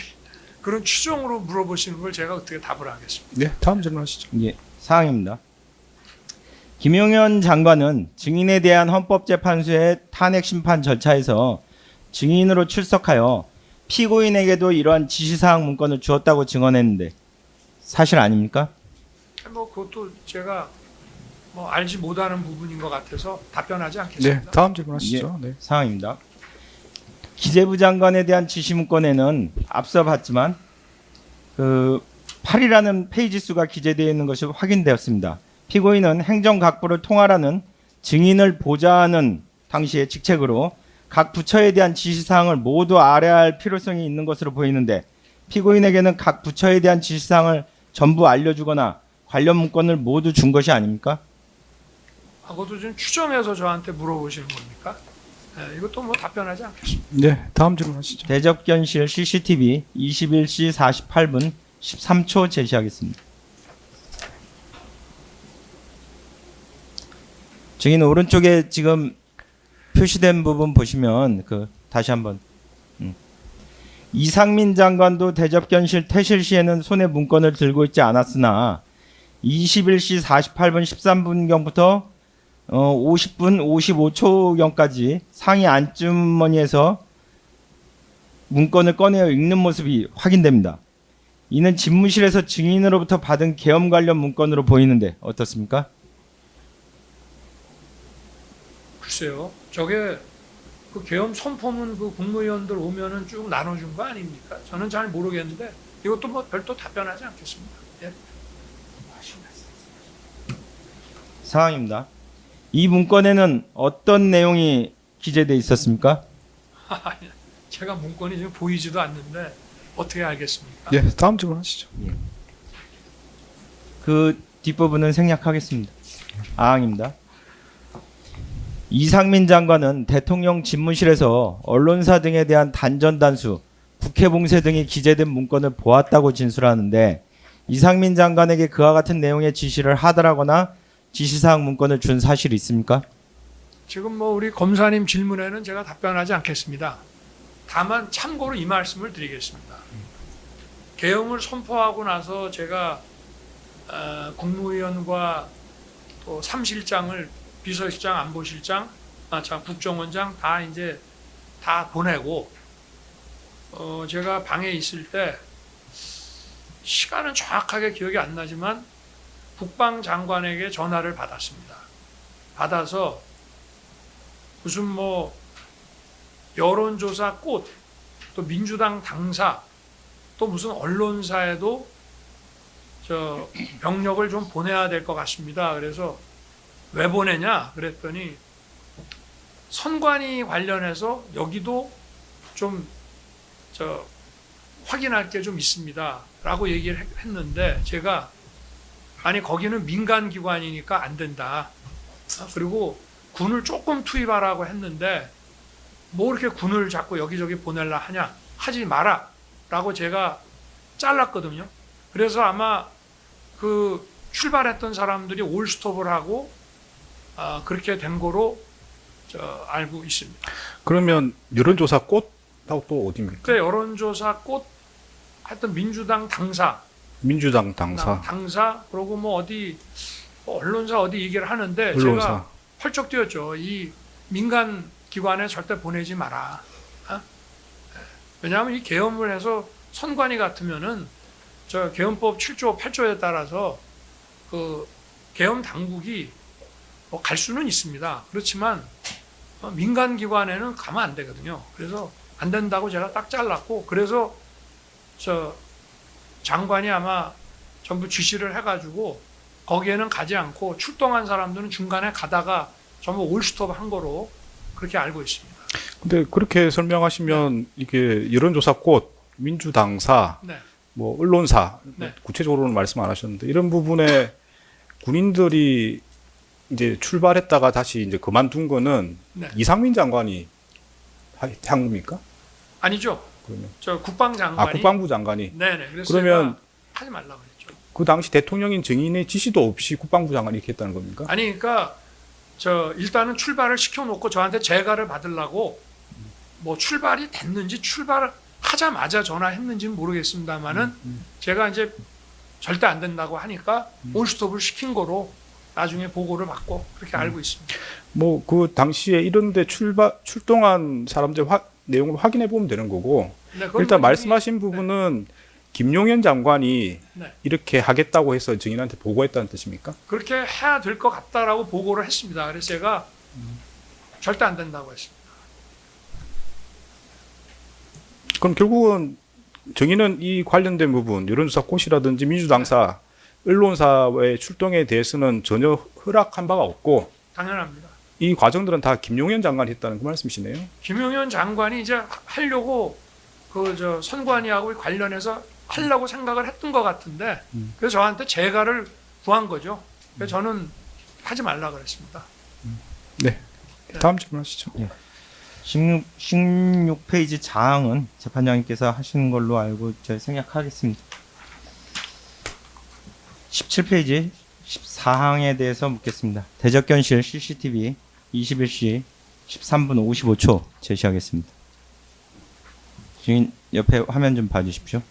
그런 추정으로 물어보시는 걸 제가 어떻게 답을 하겠습니까? 네, 다음 질문하시죠. 예, 사항입니다. 김용현 장관은 증인에 대한 헌법재판소의 탄핵 심판 절차에서 증인으로 출석하여 피고인에게도 이러한 지시사항 문건을 주었다고 증언했는데 사실 아닙니까? 뭐 그것도 제가 뭐 알지 못하는 부분인 것 같아서 답변하지 네, 않겠습니다. 다음 질문하시죠. 네. 상황입니다. 기재부 장관에 대한 지시 문건에는 앞서 봤지만 그 8이라는 페이지 수가 기재되어 있는 것이 확인되었습니다. 피고인은 행정각부를 통할하는 증인을 보좌하는 당시의 직책으로 각 부처에 대한 지시사항을 모두 알아야 할 필요성이 있는 것으로 보이는데 피고인에게는 각 부처에 대한 지시사항을 전부 알려주거나 관련 문건을 모두 준 것이 아닙니까? 그것도 좀 추정해서 저한테 물어보시는 겁니까? 네, 이것도 뭐 답변하지 않겠습니다. 네, 다음 질문하시죠. 대접견실 CCTV 21시 48분 13초 제시하겠습니다. 증인 오른쪽에 지금 표시된 부분 보시면 다시 한번 이상민 장관도 대접견실 퇴실 시에는 손에 문건을 들고 있지 않았으나 21시 48분 13분경부터 50분 55초경까지 상의 안주머니에서 문건을 꺼내어 읽는 모습이 확인됩니다. 이는 집무실에서 증인으로부터 받은 계엄 관련 문건으로 보이는데 어떻습니까? 글쎄요. 저게 그 계엄 선포문 그 국무위원들 오면은 쭉 나눠준 거 아닙니까? 저는 잘 모르겠는데 이것도 뭐 별도 답변하지 않겠습니다. 예. 상황입니다. 이 문건에는 어떤 내용이 기재되어 있었습니까? 제가 문건이 지금 보이지도 않는데 어떻게 알겠습니까? 네, 다음 질문하시죠. 그 뒷부분은 생략하겠습니다. 아항입니다. 이상민 장관은 대통령 집무실에서 언론사 등에 대한 단전단수, 국회 봉쇄 등이 기재된 문건을 보았다고 진술하는데 이상민 장관에게 그와 같은 내용의 지시를 하더라거나 지시사항 문건을 준 사실이 있습니까? 지금 뭐 우리 검사님 질문에는 제가 답변하지 않겠습니다. 다만 참고로 이 말씀을 드리겠습니다. 계엄을 선포하고 나서 제가 국무위원과 또 3실장을 비서실장, 안보실장, 국정원장 다 이제 다 보내고 제가 방에 있을 때 시간은 정확하게 기억이 안 나지만 국방장관에게 전화를 받았습니다. 받아서 무슨 뭐 여론조사 꽃, 또 민주당 당사, 또 무슨 언론사에도 저 병력을 좀 보내야 될 것 같습니다. 그래서 왜 보내냐? 그랬더니 선관위 관련해서 여기도 좀 확인할 게 좀 있습니다. 라고 얘기를 했는데 제가 아니 거기는 민간 기관이니까 안 된다. 그리고 군을 조금 투입하라고 했는데 뭐 이렇게 군을 자꾸 여기저기 보내려 하냐? 하지 마라. 라고 제가 잘랐거든요. 그래서 아마 그 출발했던 사람들이 올스톱을 하고 그렇게 된 거로 알고 있습니다. 그러면 여론조사 꽃하고 또 어디입니까? 그 여론조사 꽃 하여튼 민주당 당사, 민주당 당사. 그리고 뭐 어디 언론사 어디 얘기를 하는데 언론사. 제가 펄쩍 뛰었죠. 이 민간 기관에 절대 보내지 마라. 왜냐하면 이 계엄을 해서 선관위 같으면은 저 계엄법 7조 8조에 따라서 그 계엄 당국이 뭐 갈 수는 있습니다. 그렇지만 민간 기관에는 가면 안 되거든요. 그래서 안 된다고 제가 딱 잘랐고 그래서 저 장관이 아마 전부 지시를 해가지고 거기에는 가지 않고 출동한 사람들은 중간에 가다가 전부 올스톱 한 거로 그렇게 알고 있습니다. 근데 그렇게 설명하시면 이게 여론조사 꽃, 민주당사, 네. 뭐 언론사, 네. 구체적으로는 말씀 안 하셨는데 이런 부분에 군인들이 이제 출발했다가 다시 이제 그만둔 거는 네. 이상민 장관이 한 겁니까? 아니죠. 그러면 저 국방장관이. 국방부 장관이. 네네. 그래서 그러면 제가 하지 말라고 그랬죠. 그 당시 대통령인 증인의 지시도 없이 국방부 장관이 이렇게 했다는 겁니까? 아니 그러니까 저 일단은 출발을 시켜놓고 저한테 재가를 받으려고 뭐 출발이 됐는지 출발하자마자 전화했는지는 모르겠습니다만은 제가 이제 절대 안 된다고 하니까 올스톱을 시킨 거로 나중에 보고를 받고 그렇게 알고 있습니다. 뭐 그 당시에 이런데 출동한 사람들 내용을 확인해 보면 되는 거고 네, 그건 일단 뭐 말씀하신 부분은 김용현 장관이 네. 이렇게 하겠다고 해서 증인한테 보고했다는 뜻입니까? 그렇게 해야 될 것 같다라고 보고를 했습니다. 그래서 제가 절대 안 된다고 했습니다. 그럼 결국은 증인은 이 관련된 부분 여론조사 꽃이라든지 민주당사 언론사의 출동에 대해서는 전혀 허락한 바가 없고 당연합니다. 이 과정들은 다 김용현 장관이 했다는 그 말씀이시네요. 김용현 장관이 이제 하려고 그 선관위하고 관련해서 하려고 생각을 했던 것 같은데 그래서 저한테 재가를 구한 거죠. 그래서 저는 하지 말라 그랬습니다. 네. 다음 질문하시죠. 16페이지 자항은 재판장님께서 하시는 걸로 알고 제가 생략하겠습니다. 17페이지 14항에 대해서 묻겠습니다. 대적견실 CCTV 21시 13분 55초 제시하겠습니다. 지금 옆에 화면 좀 봐주십시오.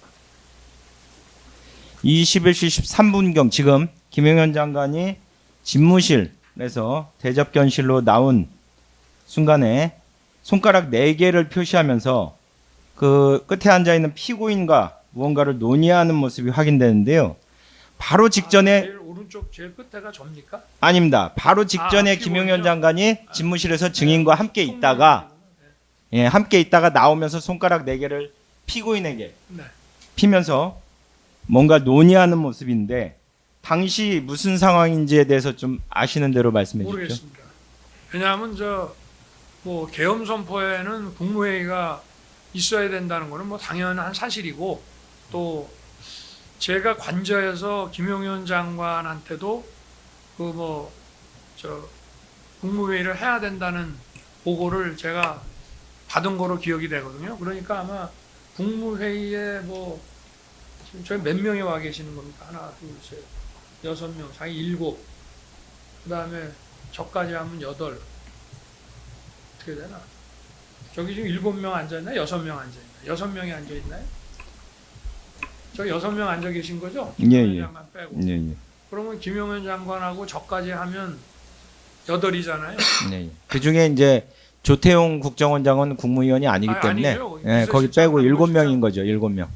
21시 13분경 지금 김용현 장관이 집무실에서 대접견실로 나온 순간에 손가락 4개를 표시하면서 그 끝에 앉아있는 피고인과 무언가를 논의하는 모습이 확인되는데요. 바로 직전에 제일 오른쪽 제일 끝에가 접니까? 아닙니다. 바로 직전에 피고인이요? 김용현 장관이 집무실에서 증인과 함께 있다가 함께 있다가 나오면서 손가락 4개를 피고인에게 네. 피면서 뭔가 논의하는 모습인데 당시 무슨 상황인지에 대해서 좀 아시는 대로 말씀해 주십시오. 모르겠습니다. 왜냐하면 뭐 계엄 선포에는 국무회의가 있어야 된다는 거는 뭐 당연한 사실이고 또 제가 관저에서 김용현 장관한테도 국무회의를 해야 된다는 보고를 제가 받은 거로 기억이 되거든요. 그러니까 아마 국무회의에 지금 저희 몇 명이 와 계시는 겁니까? 하나, 둘, 셋, 6명, 자기 7, 그 다음에 저까지 하면 8. 어떻게 되나? 저기 지금 7명 앉아있나요? 6명 앉아있나요? 6명이 앉아있나요? 저기 6명 앉아 계신 거죠? 예. 장관 빼고. 예. 그러면 김용현 장관하고 저까지 하면 8이잖아요. 네. 그 중에 이제 조태용 국정원장은 국무위원이 아니기 때문에 아니죠. 거기 빼고 7명인 거죠. 7명.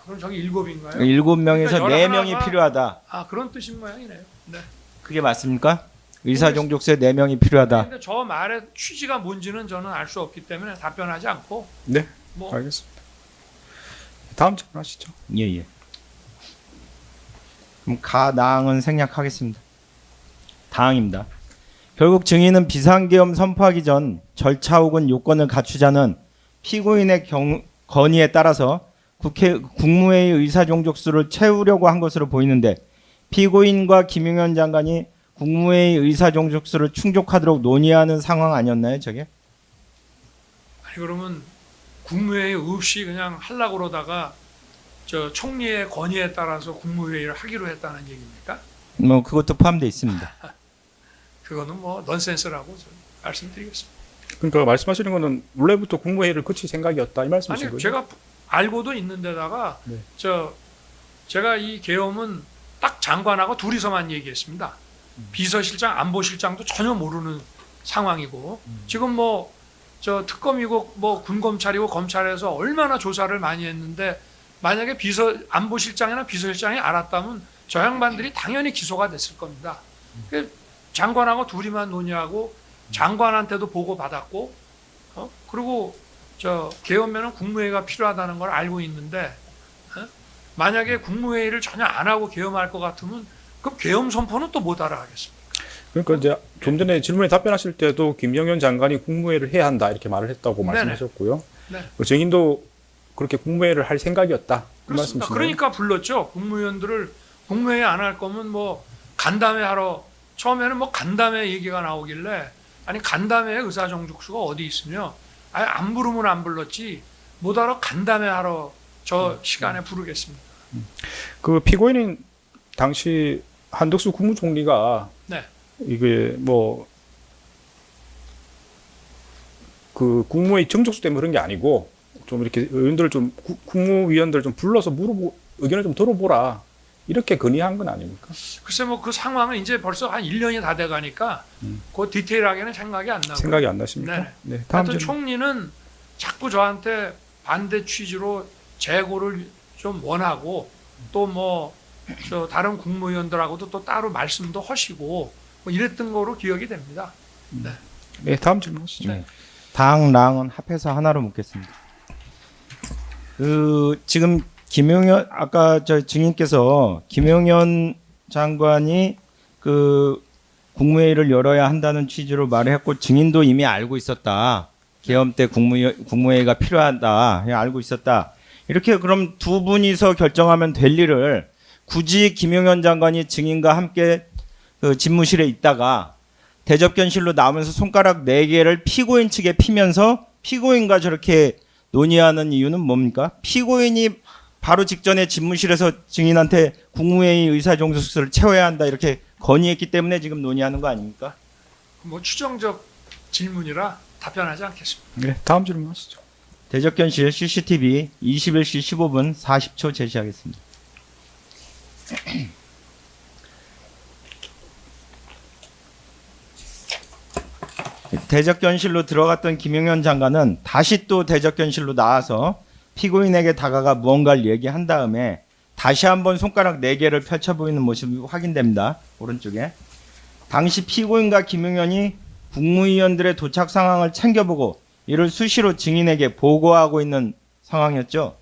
그럼 저기 7인가요? 7명에서 그러니까 4명이 필요하다. 그런 뜻인 모양이네요. 네. 그게 맞습니까? 의사종족세 4명이 필요하다. 근데 저 말의 취지가 뭔지는 저는 알 수 없기 때문에 답변하지 않고 네. 뭐 알겠습니다. 다음 질문하시죠. 예. 그럼 가당은 생략하겠습니다. 다항입니다. 결국 증인은 비상계엄 선포하기 전 절차 혹은 요건을 갖추자는 피고인의 건의에 따라서 국무회의 의사종족수를 채우려고 한 것으로 보이는데 피고인과 김용현 장관이 국무회의 의사종족수를 충족하도록 논의하는 상황 아니었나요, 저게? 아니 그러면 국무회의 없이 그냥 하려고 그러다가 저 총리의 건의에 따라서 국무회의를 하기로 했다는 얘기입니까? 뭐 그것도 포함되어 있습니다. 그거는 뭐 넌센스라고 저는 말씀드리겠습니다. 그러니까 말씀하시는 거는 원래부터 국무회의를 거칠 생각이었다 이 말씀이신 아니 거죠? 제가 알고도 있는데다가 네. 제가 이 계엄은 딱 장관하고 둘이서만 얘기했습니다. 비서실장, 안보실장도 전혀 모르는 상황이고 지금 특검이고 군검찰이고 검찰에서 얼마나 조사를 많이 했는데 만약에 안보실장이나 비서실장이 알았다면 저 양반들이 당연히 기소가 됐을 겁니다. 장관하고 둘이만 논의하고 장관한테도 보고 받았고 그리고 계엄에는 국무회의가 필요하다는 걸 알고 있는데 만약에 국무회의를 전혀 안 하고 계엄할 것 같으면 그럼 계엄 선포는 또 못 알아하겠습니까? 그러니까 이제 좀 전에 질문에 답변하실 때도 김용현 장관이 국무회의를 해야 한다 이렇게 말을 했다고 네네. 말씀하셨고요. 네. 그 증인도 그렇게 국무회의를 할 생각이었다. 그 그렇습니다. 말씀이시네요. 그러니까 불렀죠. 국무위원들을 국무회의 안 할 거면 간담회 하러 처음에는 간담회 얘기가 나오길래 아니 간담회 의사정족수가 어디 있으며 아니 안 부르면 안 불렀지 못하러 간담회 하러 저 시간에 부르겠습니다. 그 피고인인 당시 한덕수 국무총리가 네. 이게 그 국무회의 정족수 때문에 그런 게 아니고 좀 이렇게 의원들 국무위원들 좀 불러서 의견을 좀 들어보라 이렇게 건의한 건 아닙니까? 글쎄 그 상황은 이제 벌써 한 1년이 다 돼가니까 그 디테일하게는 생각이 안 나고 생각이 안 나십니까? 네. 네. 다음 하여튼 질문. 총리는 자꾸 저한테 반대 취지로 재고를 좀 원하고 또 뭐 저 다른 국무위원들하고도 또 따로 말씀도 하시고 뭐 이랬던 거로 기억이 됩니다. 네. 네, 다음 질문 하시죠. 네. 당랑은 합해서 하나로 묻겠습니다. 지금 김용현 아까 저 증인께서 김용현 장관이 국무회의를 열어야 한다는 취지로 말을 했고 증인도 이미 알고 있었다. 계엄 때 국무회의가 필요하다. 알고 있었다. 이렇게 그럼 두 분이서 결정하면 될 일을 굳이 김용현 장관이 증인과 함께 집무실에 있다가 대접견실로 나오면서 손가락 4개를 피고인 측에 피면서 피고인과 저렇게 논의하는 이유는 뭡니까? 피고인이 바로 직전에 집무실에서 증인한테 국무회의 의사정도수를 채워야 한다 이렇게 건의했기 때문에 지금 논의하는 거 아닙니까? 뭐 추정적 질문이라 답변하지 않겠습니다. 네, 다음 질문 하시죠. 대접견실 CCTV 21시 15분 40초 제시하겠습니다. 대접견실로 들어갔던 김용현 장관은 다시 또 대접견실로 나와서 피고인에게 다가가 무언가를 얘기한 다음에 다시 한번 손가락 4개를 펼쳐 보이는 모습이 확인됩니다. 오른쪽에. 당시 피고인과 김용현이 국무위원들의 도착 상황을 챙겨보고 이를 수시로 증인에게 보고하고 있는 상황이었죠.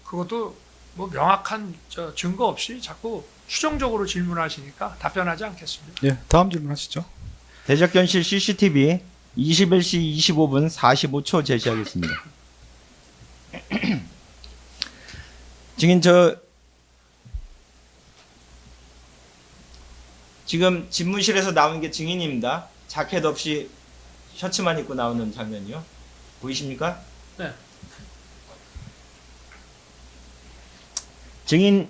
그것도 뭐 명확한 증거 없이 자꾸 추정적으로 질문하시니까 답변하지 않겠습니다. 네, 다음 질문 하시죠. 대접견실 CCTV 21시 25분 45초 제시하겠습니다. 증인 지금 집무실에서 나온 게 증인입니다. 자켓 없이 셔츠만 입고 나오는 장면이요. 보이십니까? 네. 증인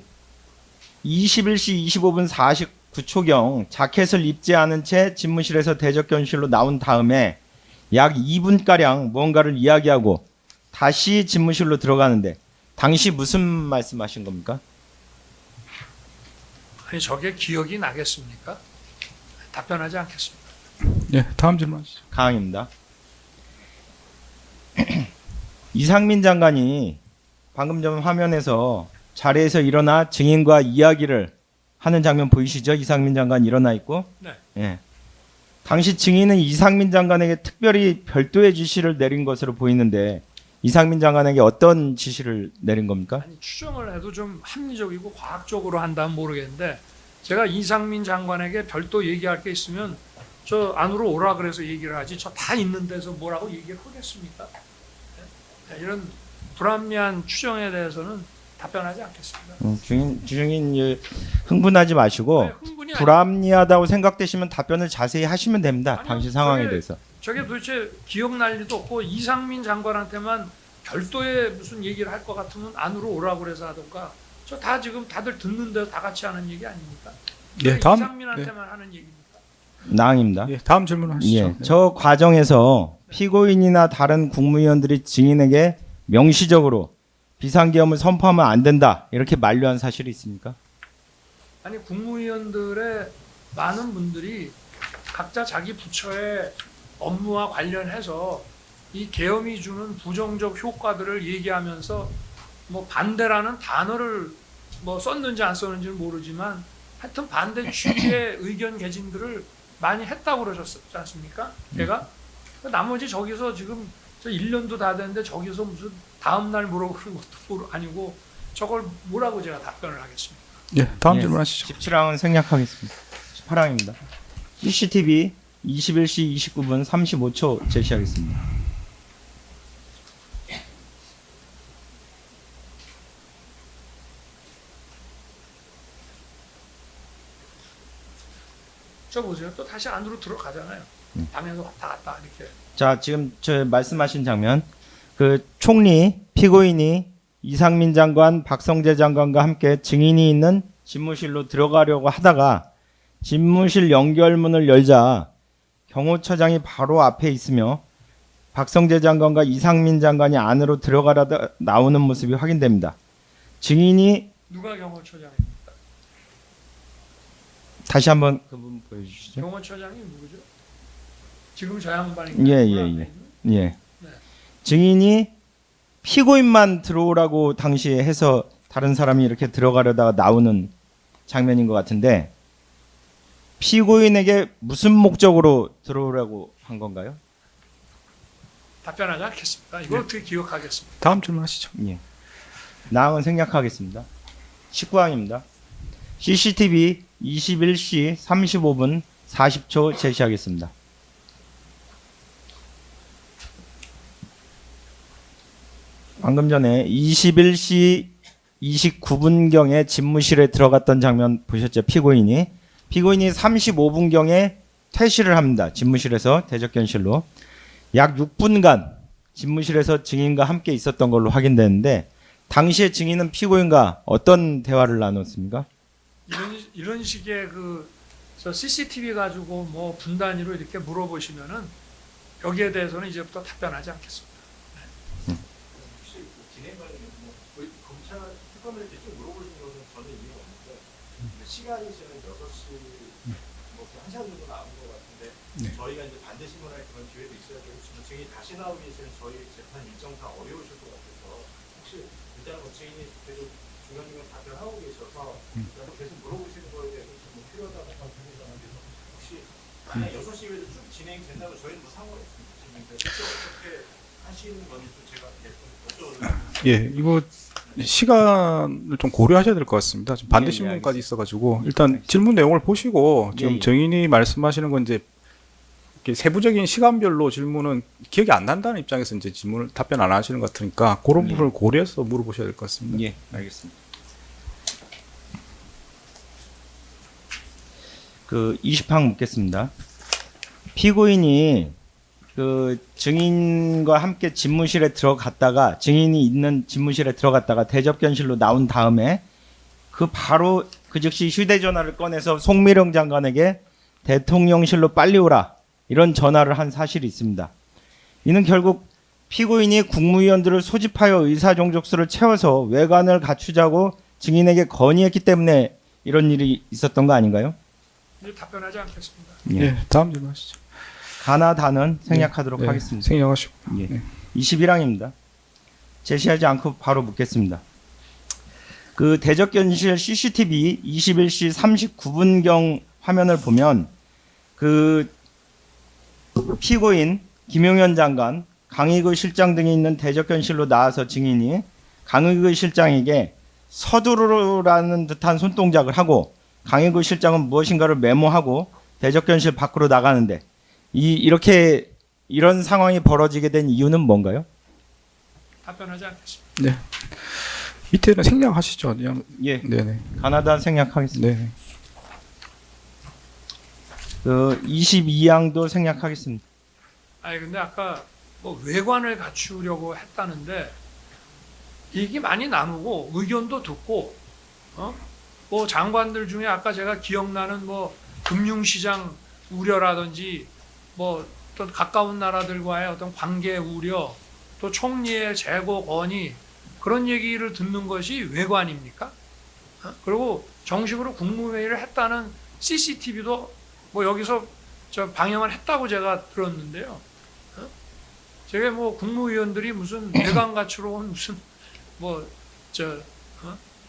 21시 25분 49초경 자켓을 입지 않은 채 집무실에서 대접견실로 나온 다음에 약 2분가량 무언가를 이야기하고 다시 집무실로 들어가는데 당시 무슨 말씀하신 겁니까? 아니 저게 기억이 나겠습니까? 답변하지 않겠습니다. 네, 다음 질문 하시죠. 강항입니다. 이상민 장관이 방금 전 화면에서 자리에서 일어나 증인과 이야기를 하는 장면 보이시죠? 이상민 장관 일어나 있고. 네. 예. 당시 증인은 이상민 장관에게 특별히 별도의 지시를 내린 것으로 보이는데 이상민 장관에게 어떤 지시를 내린 겁니까? 아니 추정을 해도 좀 합리적이고 과학적으로 한다면 모르겠는데 제가 이상민 장관에게 별도 얘기할 게 있으면 저 안으로 오라 그래서 얘기를 하지 저 다 있는 데서 뭐라고 얘기를 하겠습니까? 네, 이런 불합리한 추정에 대해서는 답변하지 않겠습니다. 증인 흥분하지 마시고 네, 흥분이 불합리하다고 생각되시면 답변을 자세히 하시면 됩니다. 아니요, 당시 상황에 저게- 대해서. 저게 도대체 기억날 리도 없고 이상민 장관한테만 별도의 무슨 얘기를 할 것 같으면 안으로 오라고 그래서 하던가 저 다 지금 다들 듣는 데서 다 같이 하는 얘기 아닙니까? 네, 왜 다음 이상민한테만 하는 얘기입니까? 낭입니다. 네, 다음 질문 하시죠. 예, 저 과정에서 피고인이나 다른 국무위원들이 증인에게 명시적으로 비상계엄을 선포하면 안 된다 이렇게 만류한 사실이 있습니까? 아니 국무위원들의 많은 분들이 각자 자기 부처의 업무와 관련해서 이 계엄이 주는 부정적 효과들을 얘기하면서 뭐 반대라는 단어를 뭐 썼는지 안 썼는지는 모르지만 하여튼 반대 취지의 의견 개진들을 많이 했다고 그러셨지 않습니까? 제가 나머지 저기서 지금 저 1년도 다 됐는데 저기서 무슨 다음 날 물어보는 것도 아니고 저걸 뭐라고 제가 답변을 하겠습니까? 네, 다음 예. 질문 하시죠. 17항은 생략하겠습니다. 18항입니다. CCTV 21시 29분 35초 제시하겠습니다. 저 보세요. 또 다시 안으로 들어가잖아요. 방에서 왔다 갔다 이렇게. 자, 지금 저 말씀하신 장면, 총리, 피고인이 이상민 장관, 박성재 장관과 함께 증인이 있는 집무실로 들어가려고 하다가 집무실 연결문을 열자 경호처장이 바로 앞에 있으며 박성재 장관과 이상민 장관이 안으로 들어가려다 나오는 모습이 확인됩니다. 증인이 누가 경호처장입니까? 다시 한번 그 부분 보여주시죠. 경호처장이 누구죠? 지금 저 양반이 예. 예. 증인이 피고인만 들어오라고 당시에 해서 다른 사람이 이렇게 들어가려다가 나오는 장면인 것 같은데 피고인에게 무슨 목적으로 들어오라고 한 건가요? 답변하지 않겠습니다. 이걸 어떻게 기억하겠습니까? 다음 질문하시죠. 예. 나항은 생략하겠습니다. 19항입니다. CCTV 21시 35분 40초 제시하겠습니다. 방금 전에 21시 29분경에 집무실에 들어갔던 장면 보셨죠? 피고인이 35분경에 퇴실을 합니다. 집무실에서 대적견실로 약 6분간 집무실에서 증인과 함께 있었던 걸로 확인되는데 당시에 증인은 피고인과 어떤 대화를 나눴습니까? 이런 식의 저 CCTV 가지고 뭐 분단위로 이렇게 물어보시면은 여기에 대해서는 이제부터 답변하지 않겠습니다. 혹시 진행 관련해서 검찰 특검을 이렇게 쭉 물어보신 거는 저는 이해가 없는데 시간이 지금 6시 뭐 1시간 정도 남은 것 같은데 저희가 이제 반대 신문할 그런 기회도 있어야 되고 지금 증인이 다시 나오기 전에 저희 재판 일정 다 어려우실 것 같아서 혹시 일단 증인이 계속 중간중간 답변하고 계셔서 계속 물어보시는 거에 대해서 좀 필요하다고 생각합니다. 혹시 만약 6시 외에도 쭉 진행된다면 저희는 뭐 상관없습니다. 실제 어떻게 하시는 건지 좀 제가 여쭤보는 예, 이거 시간을 좀 고려하셔야 될 것 같습니다. 지금 반대 예, 신문까지 있어가지고 일단 질문 내용을 보시고 지금 예. 증인이 말씀하시는 건 이제 이렇게 세부적인 시간별로 질문은 기억이 안 난다는 입장에서 이제 질문을 답변 안 하시는 것 같으니까 그런 예. 부분을 고려해서 물어보셔야 될 것 같습니다. 예, 알겠습니다. 20항 묻겠습니다. 피고인이 증인과 함께 집무실에 들어갔다가 증인이 있는 집무실에 들어갔다가 대접견실로 나온 다음에 바로 그 즉시 휴대전화를 꺼내서 송미령 장관에게 대통령실로 빨리 오라 이런 전화를 한 사실이 있습니다. 이는 결국 피고인이 국무위원들을 소집하여 의사종족수를 채워서 외관을 갖추자고 증인에게 건의했기 때문에 이런 일이 있었던 거 아닌가요? 이제 답변하지 않겠습니다. 예, 다음 질문하시죠. 가나다는 생략하도록 네, 하겠습니다. 생략하시고. 예. 네. 21항입니다. 제시하지 않고 바로 묻겠습니다. 대적견실 CCTV 21시 39분경 화면을 보면 피고인 김용현 장관, 강의구 실장 등이 있는 대적견실로 나와서 증인이 강의구 실장에게 서두르라는 듯한 손동작을 하고 강의구 실장은 무엇인가를 메모하고 대적견실 밖으로 나가는데 이런 상황이 벌어지게 된 이유는 뭔가요? 답변하지 않겠습니다. 네. 밑에는 생략하시죠. 그냥. 예. 네네. 가나다 생략하겠습니다. 네. 22항도 생략하겠습니다. 아니 근데 아까 뭐 외관을 갖추려고 했다는데 얘기 많이 나누고 의견도 듣고 뭐 장관들 중에 아까 제가 기억나는 뭐 금융시장 우려라든지 뭐 어떤 가까운 나라들과의 어떤 관계 우려 또 총리의 재고 건의 그런 얘기를 듣는 것이 외관입니까? 그리고 정식으로 국무회의를 했다는 CCTV도 뭐 여기서 방영을 했다고 제가 들었는데요. 저게 뭐 국무위원들이 무슨 외관 갖추러 온 무슨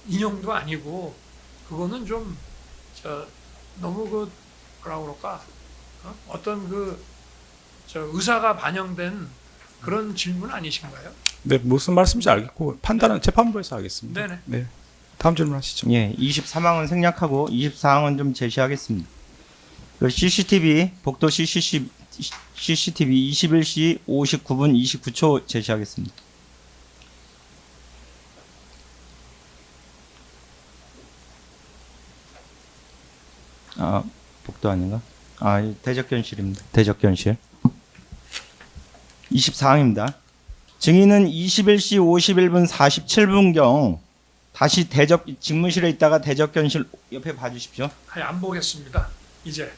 인형도 아니고 그거는 좀 너무 뭐라 그럴까 어떤 의사가 반영된 그런 질문 아니신가요? 네, 무슨 말씀인지 알겠고 판단은 재판부에서 하겠습니다. 네네. 네. 다음 질문하시죠. 예, 23항은 생략하고 24항은 좀 제시하겠습니다. CCTV 복도 CCTV 21시 59분 29초 제시하겠습니다. 복도 아닌가? 대적견실입니다. 대적견실. 24항입니다. 증인은 21시 51분 47분경 다시 집무실에 있다가 대적견실 옆에 봐주십시오. 아니, 안 보겠습니다. 이제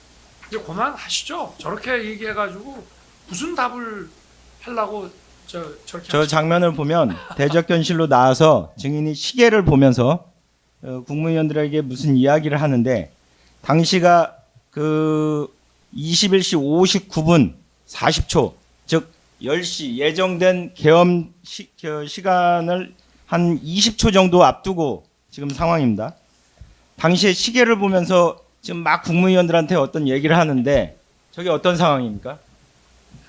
그만하시죠. 저렇게 얘기해가지고 무슨 답을 하려고 저렇게 저 장면을 보면 대적견실로 나와서 증인이 시계를 보면서 국무위원들에게 무슨 이야기를 하는데 당시가 21시 59분 40초 즉 10시 예정된 계엄 시간을 한 20초 정도 앞두고 지금 상황입니다. 당시에 시계를 보면서 지금 막 국무위원들한테 어떤 얘기를 하는데 저게 어떤 상황입니까?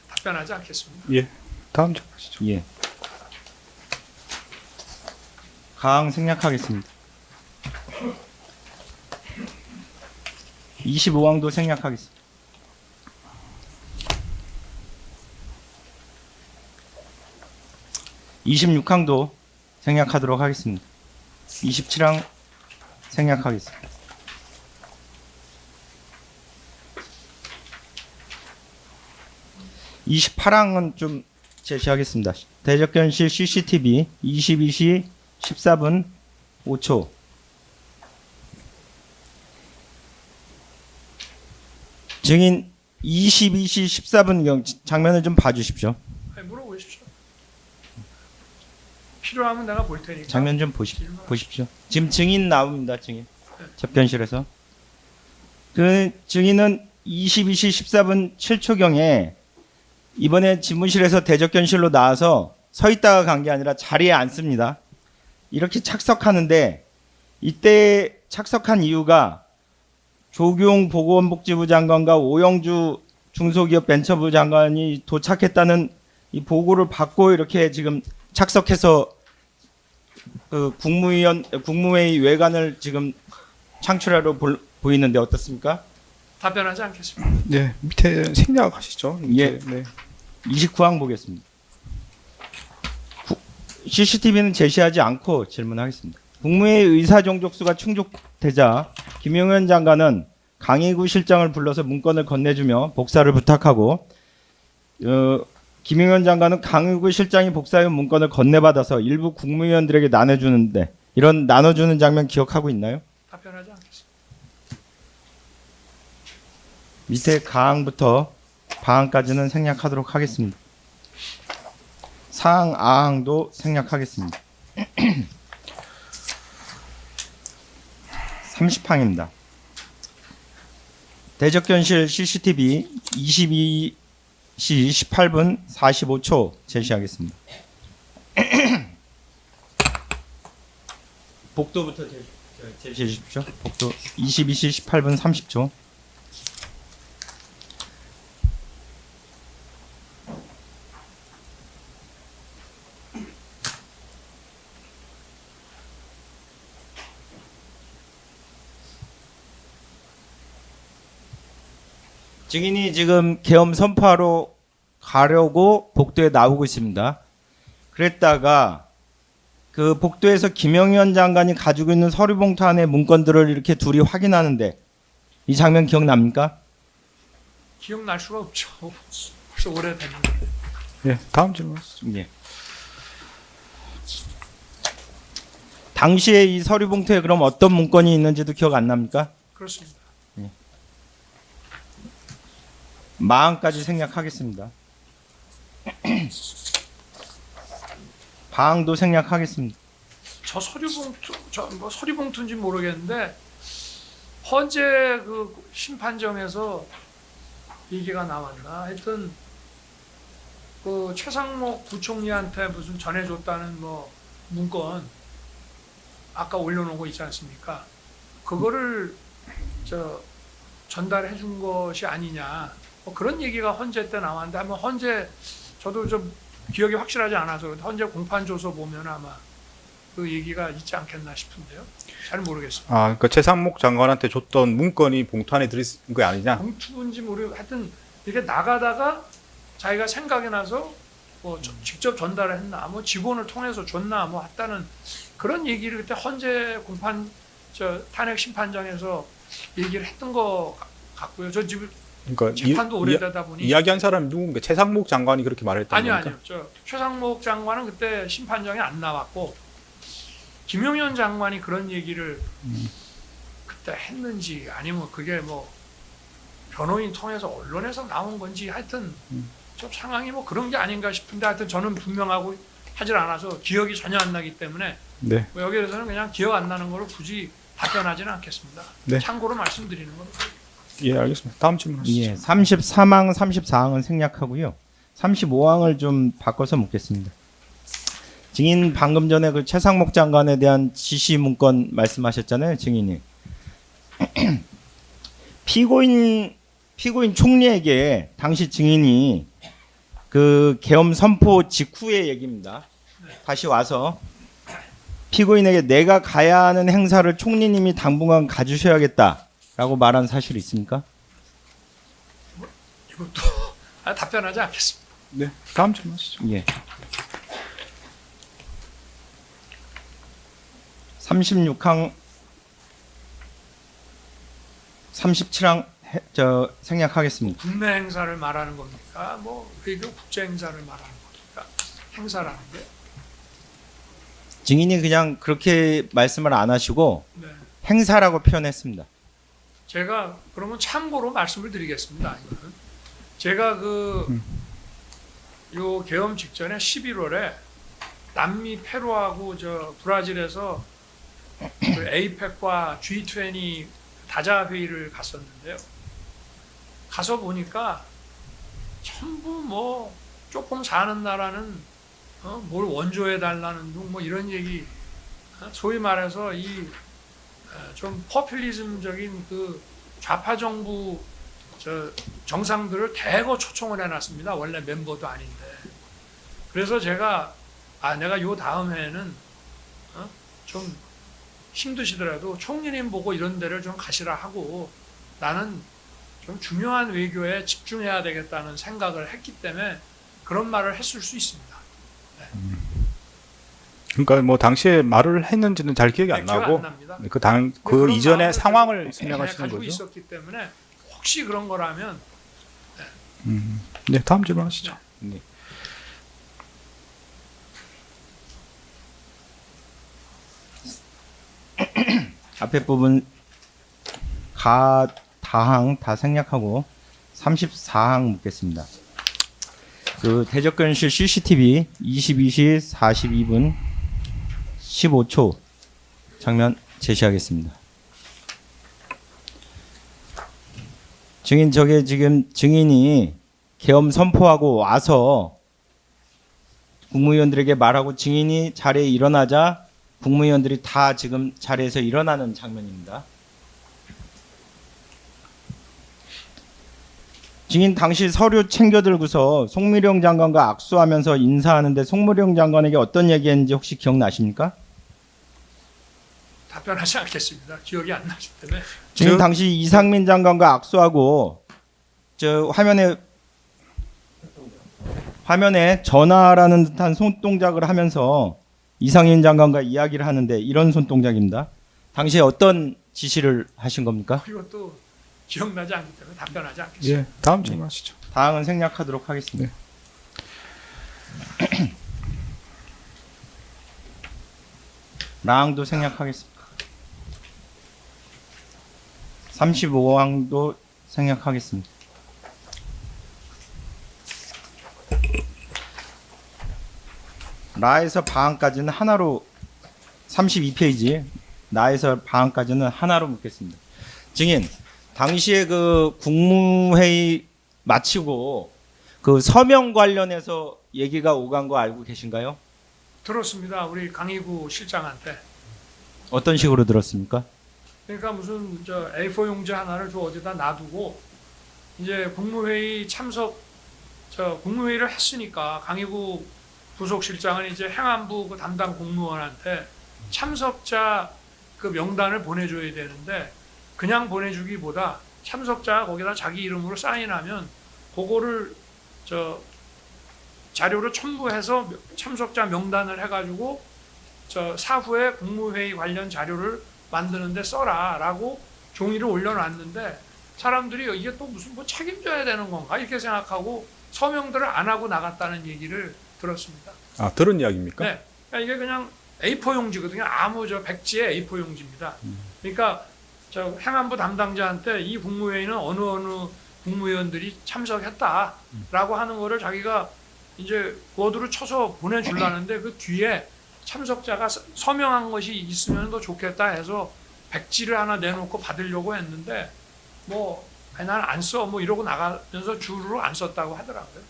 답변하지 않겠습니다. 예. 다음 점 하시죠. 예. 가항 생략하겠습니다. 25항도 생략하겠습니다. 26항도 생략하도록 하겠습니다. 27항 생략하겠습니다. 28항은 좀 제시하겠습니다. 대적견실 CCTV 22시 14분 5초. 증인 22시 14분경 장면을 좀 봐주십시오. 아니, 물어보십시오. 필요하면 내가 볼 테니까. 장면 좀 보십시오. 지금 증인 나옵니다. 증인 접견실에서 그 증인은 22시 14분 7초경에 이번에 집무실에서 대접견실로 나와서 서 있다가 간 게 아니라 자리에 앉습니다. 이렇게 착석하는데 이때 착석한 이유가 조규용 보건복지부 장관과 오영주 중소기업 벤처부 장관이 도착했다는 이 보고를 받고 이렇게 지금 착석해서 그 국무회의 외관을 지금 창출하러 보이는데 어떻습니까? 답변하지 않겠습니다. 네, 밑에 생략하시죠. 예. 네. 29항 보겠습니다. CCTV는 제시하지 않고 질문하겠습니다. 국무회의 의사종족수가 충족되자 김용현 장관은 강희구 실장을 불러서 문건을 건네주며 복사를 부탁하고 김용현 장관은 강희구 실장이 복사해 문건을 건네받아서 일부 국무위원들에게 나눠주는데 이런 나눠주는 장면 기억하고 있나요? 답변하지 않겠습니다. 밑에 가항부터 바항까지는 생략하도록 하겠습니다. 사항, 아항도 생략하겠습니다. 30항입니다. 대적견실 CCTV 22시 18분 45초 제시하겠습니다. 복도부터 제시해 주십시오. 복도 22시 18분 30초. 증인이 지금 계엄 선포하러 가려고 복도에 나오고 있습니다. 그랬다가 그 복도에서 김영현 장관이 가지고 있는 서류 봉투 안에 문건들을 이렇게 둘이 확인하는데 이 장면 기억납니까? 기억날 수가 없죠. 벌써 오래됐는데. 예, 다음 질문 하시죠. 예. 당시에 이 서류 봉투에 그럼 어떤 문건이 있는지도 기억 안 납니까? 그렇습니다. 마항까지 생략하겠습니다. 바항도 생략하겠습니다. 저 서류봉투, 뭐 서류봉투인지 모르겠는데 헌재 그 심판정에서 얘기가 나왔나? 하여튼 그 최상목 부총리한테 무슨 전해줬다는 뭐 문건 아까 올려놓은 거 있지 않습니까? 그거를 전달해 준 것이 아니냐? 뭐 그런 얘기가 헌재 때 나왔는데 한번 헌재 저도 좀 기억이 확실하지 않아서 헌재 공판 조서 보면 아마 그 얘기가 있지 않겠나 싶은데요. 잘 모르겠습니다. 아, 그러니까 최상목 장관한테 줬던 문건이 봉투 안에 들어있는 거 아니냐? 봉투인지 모르고 하여튼 이렇게 나가다가 자기가 생각이 나서 뭐 직접 전달했나, 뭐 직원을 통해서 줬나, 뭐 했다는 그런 얘기를 그때 헌재 공판 탄핵 심판장에서 얘기를 했던 것 같고요. 저 지금 그러니까 재판도 오래되다 보니 이야기한 사람이 누군가 최상목 장관이 그렇게 말했다는 아니요, 겁니까? 아니요. 최상목 장관은 그때 심판정에 안 나왔고 김용현 장관이 그런 얘기를 그때 했는지 아니면 그게 뭐 변호인 통해서 언론에서 나온 건지 하여튼 좀 상황이 뭐 그런 게 아닌가 싶은데 하여튼 저는 분명하고 하질 않아서 기억이 전혀 안 나기 때문에 네. 뭐 여기에 대해서는 그냥 기억 안 나는 거로 굳이 답변하지는 않겠습니다. 네. 참고로 말씀드리는 겁니다. 예, 알겠습니다. 다음 질문 하시죠. 예, 33항, 34항은 생략하고요. 35항을 좀 바꿔서 묻겠습니다. 증인 방금 전에 그 최상목 장관에 대한 지시 문건 말씀하셨잖아요, 증인이. 피고인 총리에게 당시 증인이 그 계엄 선포 직후의 얘기입니다. 다시 와서 피고인에게 내가 가야 하는 행사를 총리님이 당분간 가주셔야겠다라고 말한 사실이 있습니까? 이것도 답변하지 않겠습니다. 네, 다음 질문하시죠. 예. 36항 37항 생략하겠습니다. 국내 행사를 말하는 겁니까? 뭐 외교 국제 행사를 말하는 겁니까? 행사라는 게. 증인이 그냥 그렇게 말씀을 안 하시고 네. 행사라고 표현했습니다. 제가 그러면 참고로 말씀을 드리겠습니다. 이거는 제가 요 계엄 직전에 11월에 남미 페루하고 저 브라질에서 그 에이펙과 G20 다자 회의를 갔었는데요. 가서 보니까 전부 뭐 조금 사는 나라는 뭘 원조해 달라는 둥 뭐 이런 얘기, 소위 말해서 이 좀 포퓰리즘적인 그 좌파 정부 저 정상들을 대거 초청을 해놨습니다. 원래 멤버도 아닌데. 그래서 제가 내가 요 다음 해에는 좀 힘드시더라도 총리님 보고 이런 데를 좀 가시라 하고 나는 좀 중요한 외교에 집중해야 되겠다는 생각을 했기 때문에 그런 말을 했을 수 있습니다. 그러니까 뭐 당시에 말을 했는지는 잘 기억이 안 기억 나고 안 납니다. 그 그런 이전의 마음을 상황을 가지고 생각하시는 가지고 거죠. 있었기 때문에 혹시 그런 거라면 네, 다음 질문하시죠. 네. 앞에 부분 다항 다 생략하고 34항 묻겠습니다. 그 대접견실 CCTV 22시 42분 15초 장면 제시하겠습니다. 증인 저게 지금 증인이 계엄 선포하고 와서 국무위원들에게 말하고 증인이 자리에 일어나자 국무위원들이 다 지금 자리에서 일어나는 장면입니다. 증인 당시 서류 챙겨 들고서 송미령 장관과 악수하면서 인사하는데 송미령 장관에게 어떤 얘기했는지 혹시 기억나십니까? 답변하지 않겠습니다. 기억이 안 나기 때문에. 증인 당시 이상민 장관과 악수하고 저 화면에 전화라는 듯한 손동작을 하면서 이상민 장관과 이야기를 하는데 이런 손동작입니다. 당시에 어떤 지시를 하신 겁니까? 이것도 기억나지 않기 때문에 답변하지 않겠습니다. 예, 다음 질문하시죠. 다음은 생략하도록 하겠습니다. 라항도 생략하겠습니다. 35항도 생략하겠습니다. 라에서 바항까지는 하나로 32페이지 나에서 바항까지는 하나로 묻겠습니다. 증인 당시에 그 국무회의 마치고 그 서명 관련해서 얘기가 오간 거 알고 계신가요? 들었습니다. 우리 강희구 실장한테. 어떤 식으로 들었습니까? 그러니까 무슨 저 A4 용지 하나를 저 어디다 놔두고 이제 국무회의 국무회의를 했으니까 강희구 부속실장은 이제 행안부 그 담당 공무원한테 참석자 그 명단을 보내줘야 되는데 그냥 보내주기보다 참석자 거기다 자기 이름으로 사인하면 그거를 저 자료로 첨부해서 참석자 명단을 해가지고 저 사후에 국무회의 관련 자료를 만드는데 써라라고 종이를 올려놨는데 사람들이 이게 또 무슨 뭐 책임져야 되는 건가 이렇게 생각하고 서명들을 안 하고 나갔다는 얘기를 들었습니다. 아, 들은 이야기입니까? 네, 그러니까 이게 그냥 A4 용지거든요. 아무 저 백지의 A4 용지입니다. 그러니까 저 행안부 담당자한테 이 국무회의는 어느 국무위원들이 참석했다라고 하는 거를 자기가 이제 워드로 쳐서 보내주려는데 그 뒤에 참석자가 서명한 것이 있으면 더 좋겠다 해서 백지를 하나 내놓고 받으려고 했는데 뭐 난 안 써 뭐 이러고 나가면서 주로 안 썼다고 하더라고요.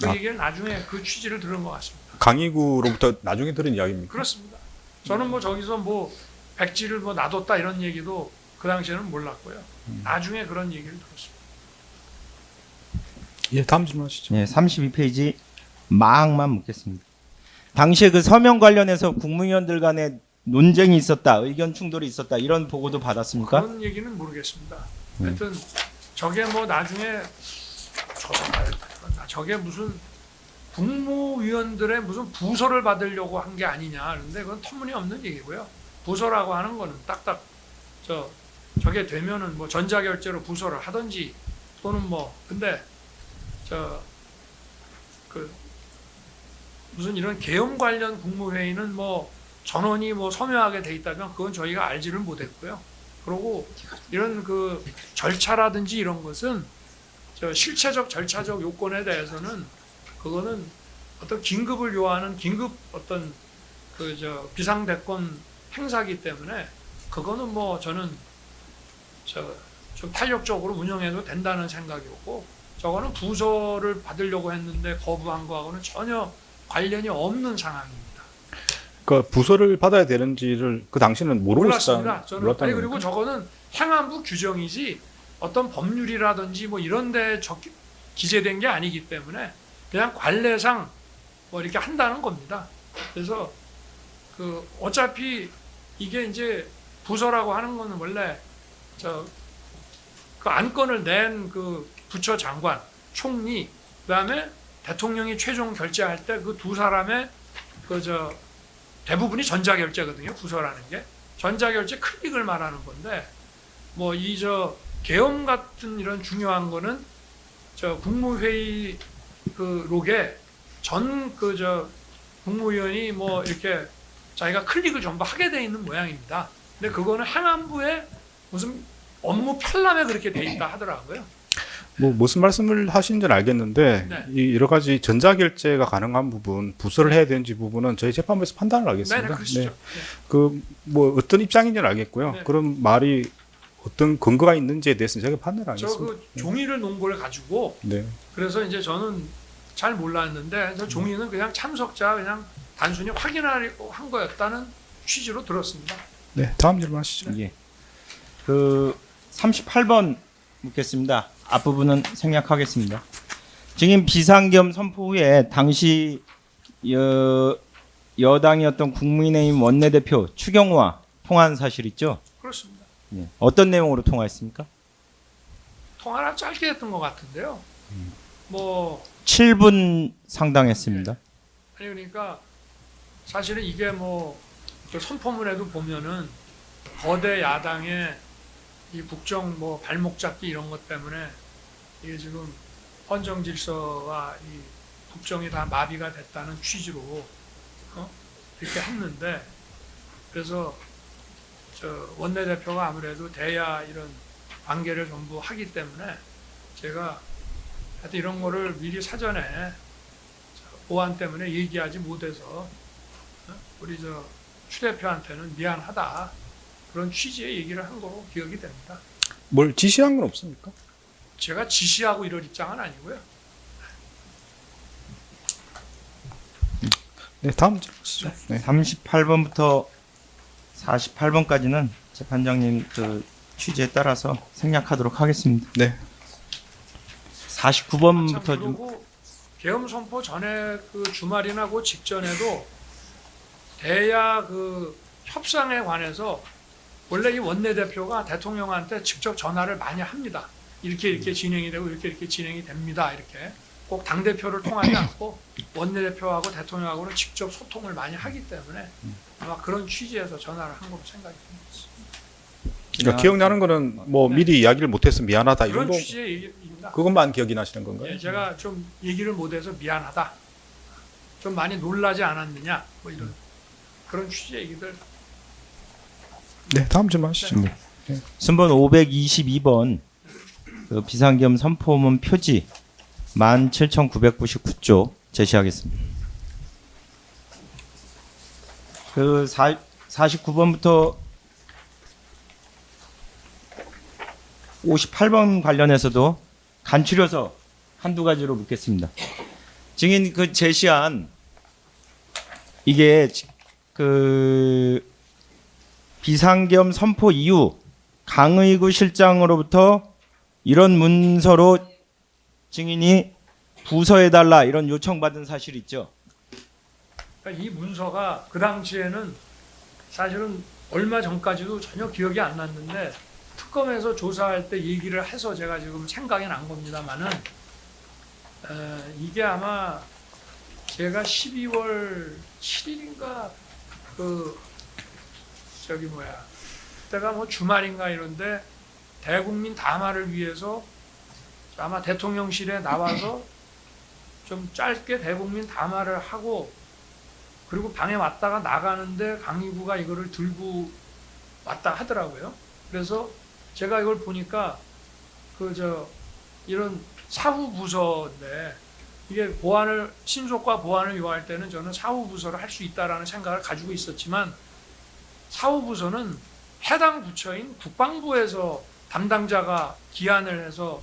그 아. 얘기를 나중에 그 취지를 들은 것 같습니다. 강의구로부터 나중에 들은 이야기입니까? 그렇습니다. 저는 뭐 저기서 뭐 백지를 뭐 놔뒀다 이런 얘기도 그 당시에는 몰랐고요. 나중에 그런 얘기를 들었습니다. 예, 다음 질문하시죠. 네, 32페이지 마항만 묻겠습니다. 당시에 그 서명 관련해서 국무위원들 간에 논쟁이 있었다, 의견 충돌이 있었다 이런 보고도 받았습니까? 그런 얘기는 모르겠습니다. 하여튼 저게 뭐 나중에 조사봐야 되나. 저게 무슨 국무위원들의 무슨 부서를 받으려고 한 게 아니냐. 그런데 그건 터무니없는 얘기고요. 부서라고 하는 거는 딱딱 저게 되면은 뭐 전자결제로 부서를 하든지 또는 뭐 근데 그 무슨 이런 계엄 관련 국무회의는 뭐 전원이 뭐 서명하게 돼 있다면 그건 저희가 알지를 못했고요. 그리고 이런 그 절차라든지 이런 것은 실체적 절차적 요건에 대해서는 그거는 어떤 긴급을 요하는 긴급 어떤 비상대권 행사기 때문에 그거는 뭐 저는 좀 탄력적으로 운영해도 된다는 생각이었고 저거는 부서를 받으려고 했는데 거부한 거하고는 전혀 관련이 없는 상황입니다. 그 부서를 받아야 되는지를 그 당시는 모르고 몰랐습니다. 저는 몰랐다는 아니 그리고 겁니까? 저거는 행안부 규정이지 어떤 법률이라든지 뭐 이런 데 기재된 게 아니기 때문에 그냥 관례상 뭐 이렇게 한다는 겁니다. 그래서 그 어차피 이게 이제 부서라고 하는 거는 원래 그 안건을 낸 그 부처 장관, 총리, 그다음에 대통령이 최종 결재할 때 그 두 사람의 대부분이 전자결제거든요. 부서라는 게 전자결제 클릭을 말하는 건데 뭐 이 계엄 같은 이런 중요한 거는 국무회의 그 록에 국무위원이 뭐 이렇게 자기가 클릭을 전부 하게 돼 있는 모양입니다. 근데 그거는 행안부에 무슨 업무 편람에 그렇게 돼 있다 하더라고요. 뭐 무슨 말씀을 하시는지는 알겠는데 네. 이 여러 가지 전자결제가 가능한 부분, 부서를 해야 되는지 부분은 저희 재판부에서 판단을 하겠습니다. 네, 그러시죠. 그 뭐 어떤 입장인지는 알겠고요. 네. 그런 말이 어떤 근거가 있는지에 대해서는 제가 판단을 하겠습니다. 그 종이를 놓은 걸 가지고 네. 그래서 이제 저는 잘 몰랐는데 저 종이는 그냥 참석자 그냥 단순히 확인하려고 한 거였다는 취지로 들었습니다. 네, 다음 질문하시죠. 예. 그 38번 묻겠습니다. 앞부분은 생략하겠습니다. 증인 비상겸 선포 후에 당시 여당이었던 국민의힘 원내대표 추경호와 통화한 사실 있죠? 그렇습니다. 예. 어떤 내용으로 통화했습니까? 통화를 짧게 했던 것 같은데요. 뭐 7분 상당했습니다. 아니 그러니까 사실은 이게 뭐 그 선포문에도 보면은 거대 야당의 이 국정 뭐 발목 잡기 이런 것 때문에 이게 지금 헌정 질서와 이 국정이 다 마비가 됐다는 취지로 이렇게 했는데 그래서 원내대표가 아무래도 대야 이런 관계를 전부 하기 때문에 제가 하여튼 이런 거를 미리 사전에 보안 때문에 얘기하지 못해서 우리 추 대표한테는 미안하다 그런 취지의 얘기를 한 거로 기억이 됩니다. 뭘 지시한 건 없습니까? 제가 지시하고 이럴 입장은 아니고요. 네, 다음 질문하시죠. 네. 38번부터 48번까지는 재판장님 그 취지에 따라서 생략하도록 하겠습니다. 네. 49번부터 좀 그리고 계엄 선포 전에 그 주말이나 그 직전에도 대야 그 협상에 관해서 원래 이 원내대표가 대통령한테 직접 전화를 많이 합니다. 이렇게 진행이 되고 이렇게 진행이 됩니다. 이렇게 꼭 당대표를 통하지 않고 원내대표하고 대통령하고는 직접 소통을 많이 하기 때문에 아마 그런 취지에서 전화를 한 걸로 생각이 듭니다. 그러니까 기억나는 거는 뭐 네. 미리 이야기를 못해서 미안하다 이 그런 정도. 취지의 얘기입니다. 그것만 기억이 나시는 건가요? 예, 제가 좀 얘기를 못해서 미안하다. 좀 많이 놀라지 않았느냐. 뭐 이런 그런 취지의 얘기들. 네, 다음 질문하시죠. 순번 522번 그 비상겸 선포문 표지 17,999조 제시하겠습니다. 그 49번부터 58번 관련해서도 간추려서 한두 가지로 묻겠습니다. 증인 그 제시한 이게 그 비상겸 선포 이후 강의구 실장으로부터 이런 문서로 증인이 부서해달라 이런 요청받은 사실이 있죠. 그러니까 이 문서가 그 당시에는 사실은 얼마 전까지도 전혀 기억이 안 났는데 특검에서 조사할 때 얘기를 해서 제가 지금 생각이 난 겁니다만은 이게 아마 제가 12월 7일인가 그 저기 뭐야 그때가 뭐 주말인가 이런데 대국민 담화를 위해서 아마 대통령실에 나와서 좀 짧게 대국민 담화를 하고 그리고 방에 왔다가 나가는데 강의구가 이거를 들고 왔다 하더라고요. 그래서 제가 이걸 보니까 이런 사후 부서인데 이게 보안을 신속과 보안을 요할 때는 저는 사후 부서를 할 수 있다라는 생각을 가지고 있었지만 사후 부서는 해당 부처인 국방부에서 담당자가 기한을 해서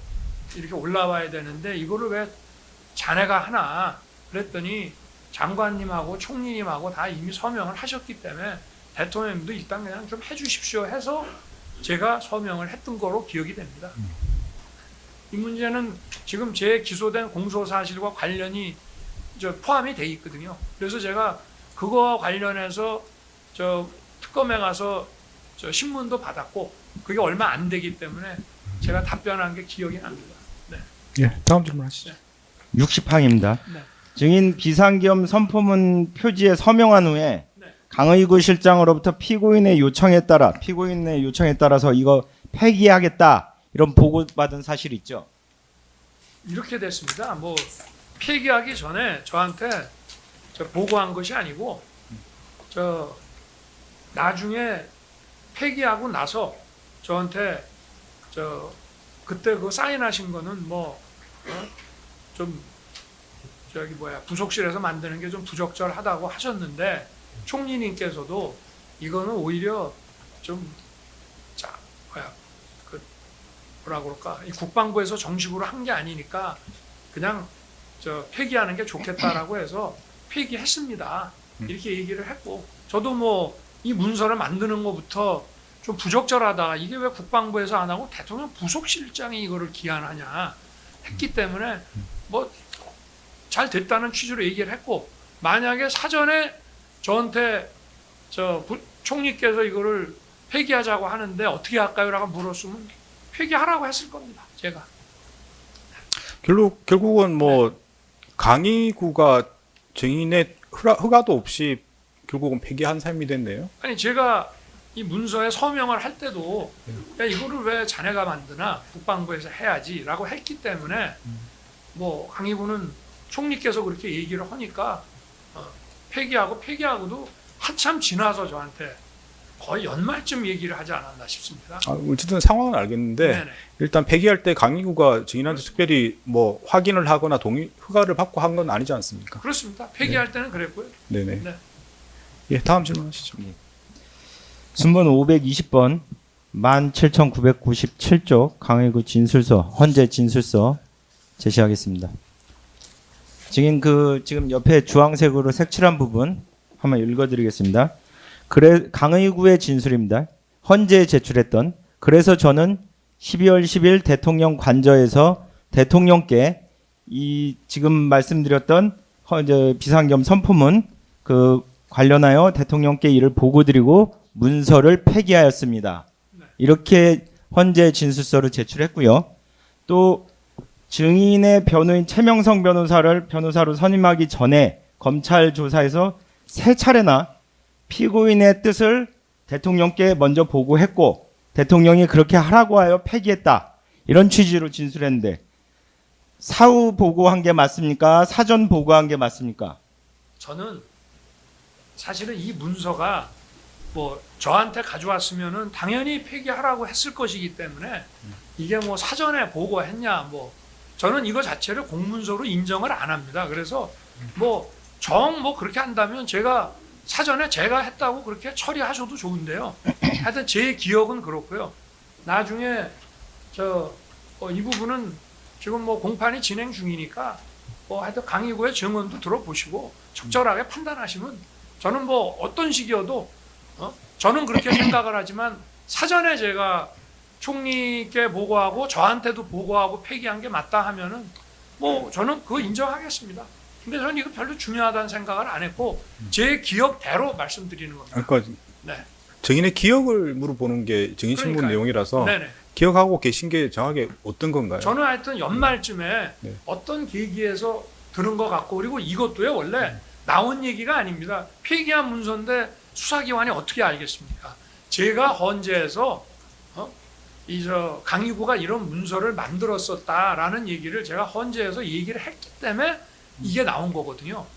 이렇게 올라와야 되는데 이거를 왜 자네가 하나 그랬더니 장관님하고 총리님하고 다 이미 서명을 하셨기 때문에 대통령님도 일단 그냥 좀 해주십시오 해서 제가 서명을 했던 거로 기억이 됩니다. 이 문제는 지금 제 기소된 공소사실과 관련이 포함이 돼 있거든요. 그래서 제가 그거와 관련해서 특검에 가서 신문도 받았고 그게 얼마 안 되기 때문에 제가 답변한 게 기억이 납니다. 네. 예, 다음 질문하시죠. 60항입니다. 네. 증인 비상겸 선포문 표지에 서명한 후에 네. 강의구 실장으로부터 피고인의 요청에 따라서 이거 폐기하겠다 이런 보고받은 사실이 있죠. 이렇게 됐습니다. 뭐 폐기하기 전에 저한테 보고한 것이 아니고 나중에 폐기하고 나서 저한테 그때 그 사인하신 거는 부속실에서 만드는 게 좀 부적절하다고 하셨는데 총리님께서도 이거는 오히려 이 국방부에서 정식으로 한 게 아니니까 그냥 폐기하는 게 좋겠다라고 해서 폐기했습니다. 이렇게 얘기를 했고 저도 이 문서를 만드는 것부터 좀 부적절하다. 이게 왜 국방부에서 안 하고 대통령 부속실장이 이거를 기한하냐 했기 때문에 잘 됐다는 취지로 얘기를 했고 만약에 사전에 저한테 총리께서 이거를 폐기하자고 하는데 어떻게 할까요? 라고 물었으면 폐기하라고 했을 겁니다. 제가. 결국은 강의구가 증인의 허가도 없이 결국은 폐기한 셈이 됐네요. 아니 제가 이 문서에 서명을 할 때도 야 이거를 왜 자네가 만드나 국방부에서 해야지라고 했기 때문에 강의구는 총리께서 그렇게 얘기를 하니까 폐기하고도 한참 지나서 저한테 거의 연말쯤 얘기를 하지 않았나 싶습니다. 어쨌든 상황은 알겠는데 네네. 일단 폐기할 때 강의구가 증인한테 특별히 확인을 하거나 허가를 받고 한 건 아니지 않습니까? 그렇습니다. 폐기할 때는 그랬고요. 네네. 네. 예, 다음 질문하시죠. 순번 520번 17,997쪽 강의구 진술서 헌재 진술서 제시하겠습니다. 증인 지금 옆에 주황색으로 색칠한 부분 한번 읽어드리겠습니다. 강의구의 진술입니다. 헌재에 제출했던 그래서 저는 12월 10일 대통령 관저에서 대통령께 이 지금 말씀드렸던 비상겸 선포문 관련하여 대통령께 이를 보고드리고 문서를 폐기하였습니다. 이렇게 헌재 진술서를 제출했고요. 또 증인의 변호인 최명성 변호사로 선임하기 전에 검찰 조사에서 3차례나 피고인의 뜻을 대통령께 먼저 보고했고 대통령이 그렇게 하라고 하여 폐기했다. 이런 취지로 진술했는데 사후 보고한 게 맞습니까? 사전 보고한 게 맞습니까? 저는 사실은 이 문서가 저한테 가져왔으면은 당연히 폐기하라고 했을 것이기 때문에 이게 사전에 보고했냐 저는 이거 자체를 공문서로 인정을 안 합니다. 그래서 그렇게 한다면 제가 사전에 제가 했다고 그렇게 처리하셔도 좋은데요. 하여튼 제 기억은 그렇고요. 나중에 이 부분은 지금 공판이 진행 중이니까 뭐 하여튼 강의구의 증언도 들어보시고 적절하게 판단하시면 저는 뭐 어떤 식이어도 저는 그렇게 생각을 하지만 사전에 제가 총리께 보고하고 저한테도 보고하고 폐기한 게 맞다 하면은 뭐 저는 그거 인정하겠습니다. 근데 저는 이거 별로 중요하다는 생각을 안 했고 제 기억대로 말씀드리는 겁니다. 그러니까 네. 증인의 기억을 물어보는 게 증인신문 그러니까요. 내용이라서 네네. 기억하고 계신 게 정확하게 어떤 건가요? 저는 하여튼 연말쯤에 네. 어떤 계기에서 들은 것 같고 그리고 이것도요 원래 나온 얘기가 아닙니다. 폐기한 문서인데 수사기관이 어떻게 알겠습니까? 제가 헌재에서 강의구가 이런 문서를 만들었었다라는 얘기를 제가 헌재에서 얘기를 했기 때문에 이게 나온 거거든요.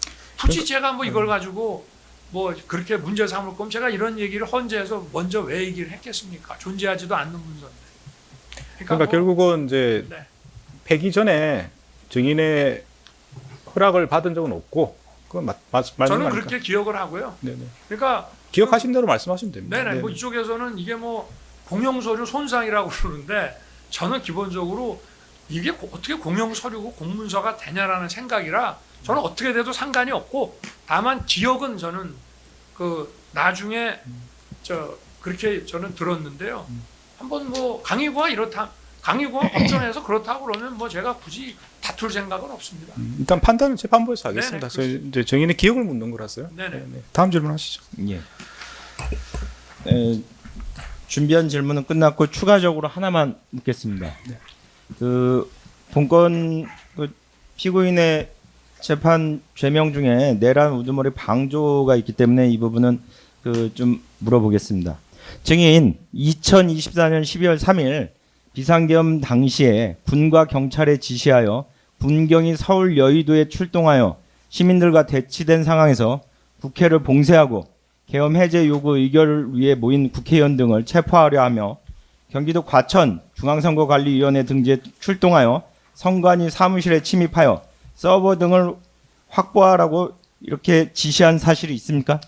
굳이 제가 뭐 이걸 가지고 뭐 그렇게 문제 삼을 거면 제가 이런 얘기를 헌재에서 먼저 왜 얘기를 했겠습니까? 존재하지도 않는 문서인데. 그러니까 뭐, 결국은 이제 네. 폐기 전에 증인의 허락을 받은 적은 없고 그건 맞는 저는 거니까. 그렇게 기억을 하고요. 네네. 그러니까 기억하신 대로 말씀하시면 됩니다. 네네. 뭐 이쪽에서는 이게 뭐 공용서류 손상이라고 그러는데 저는 기본적으로 이게 어떻게 공용서류고 공문서가 되냐라는 생각이라 저는 어떻게 돼도 상관이 없고 다만 기억은 저는 그 나중에 그렇게 저는 들었는데요. 한번 뭐 강의구가 법정에서 그렇다고 그러면 뭐 제가 굳이 다툴 생각은 없습니다. 일단 판단은 재판부에서 하겠습니다. 네네, 저희 이제 증인의 기억을 묻는 거라서요. 네네. 다음 질문 하시죠. 예. 준비한 질문은 끝났고 추가적으로 하나만 묻겠습니다. 그 본건 그 피고인의 재판 죄명 중에 내란 우두머리 방조가 있기 때문에 이 부분은 그 좀 물어보겠습니다. 증인 2024년 12월 3일 비상계엄 당시에 군과 경찰에 지시하여 군경이 서울 여의도에 출동하여 시민들과 대치된 상황에서 국회를 봉쇄하고 계엄 해제 요구 의결을 위해 모인 국회의원 등을 체포하려 하며 경기도 과천 중앙선거관리위원회 등지에 출동하여 선관위 사무실에 침입하여 서버 등을 확보하라고 이렇게 지시한 사실이 있습니까?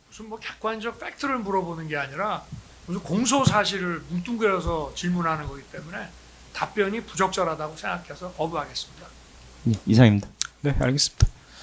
무슨 뭐 객관적 팩트를 물어보는 게 아니라 무슨 공소 사실을 뭉뚱그려서 질문하는 거기 때문에 답변이 부적절하다고 생각해서 거부하겠습니다. 이상입니다. 네, 알겠습니다.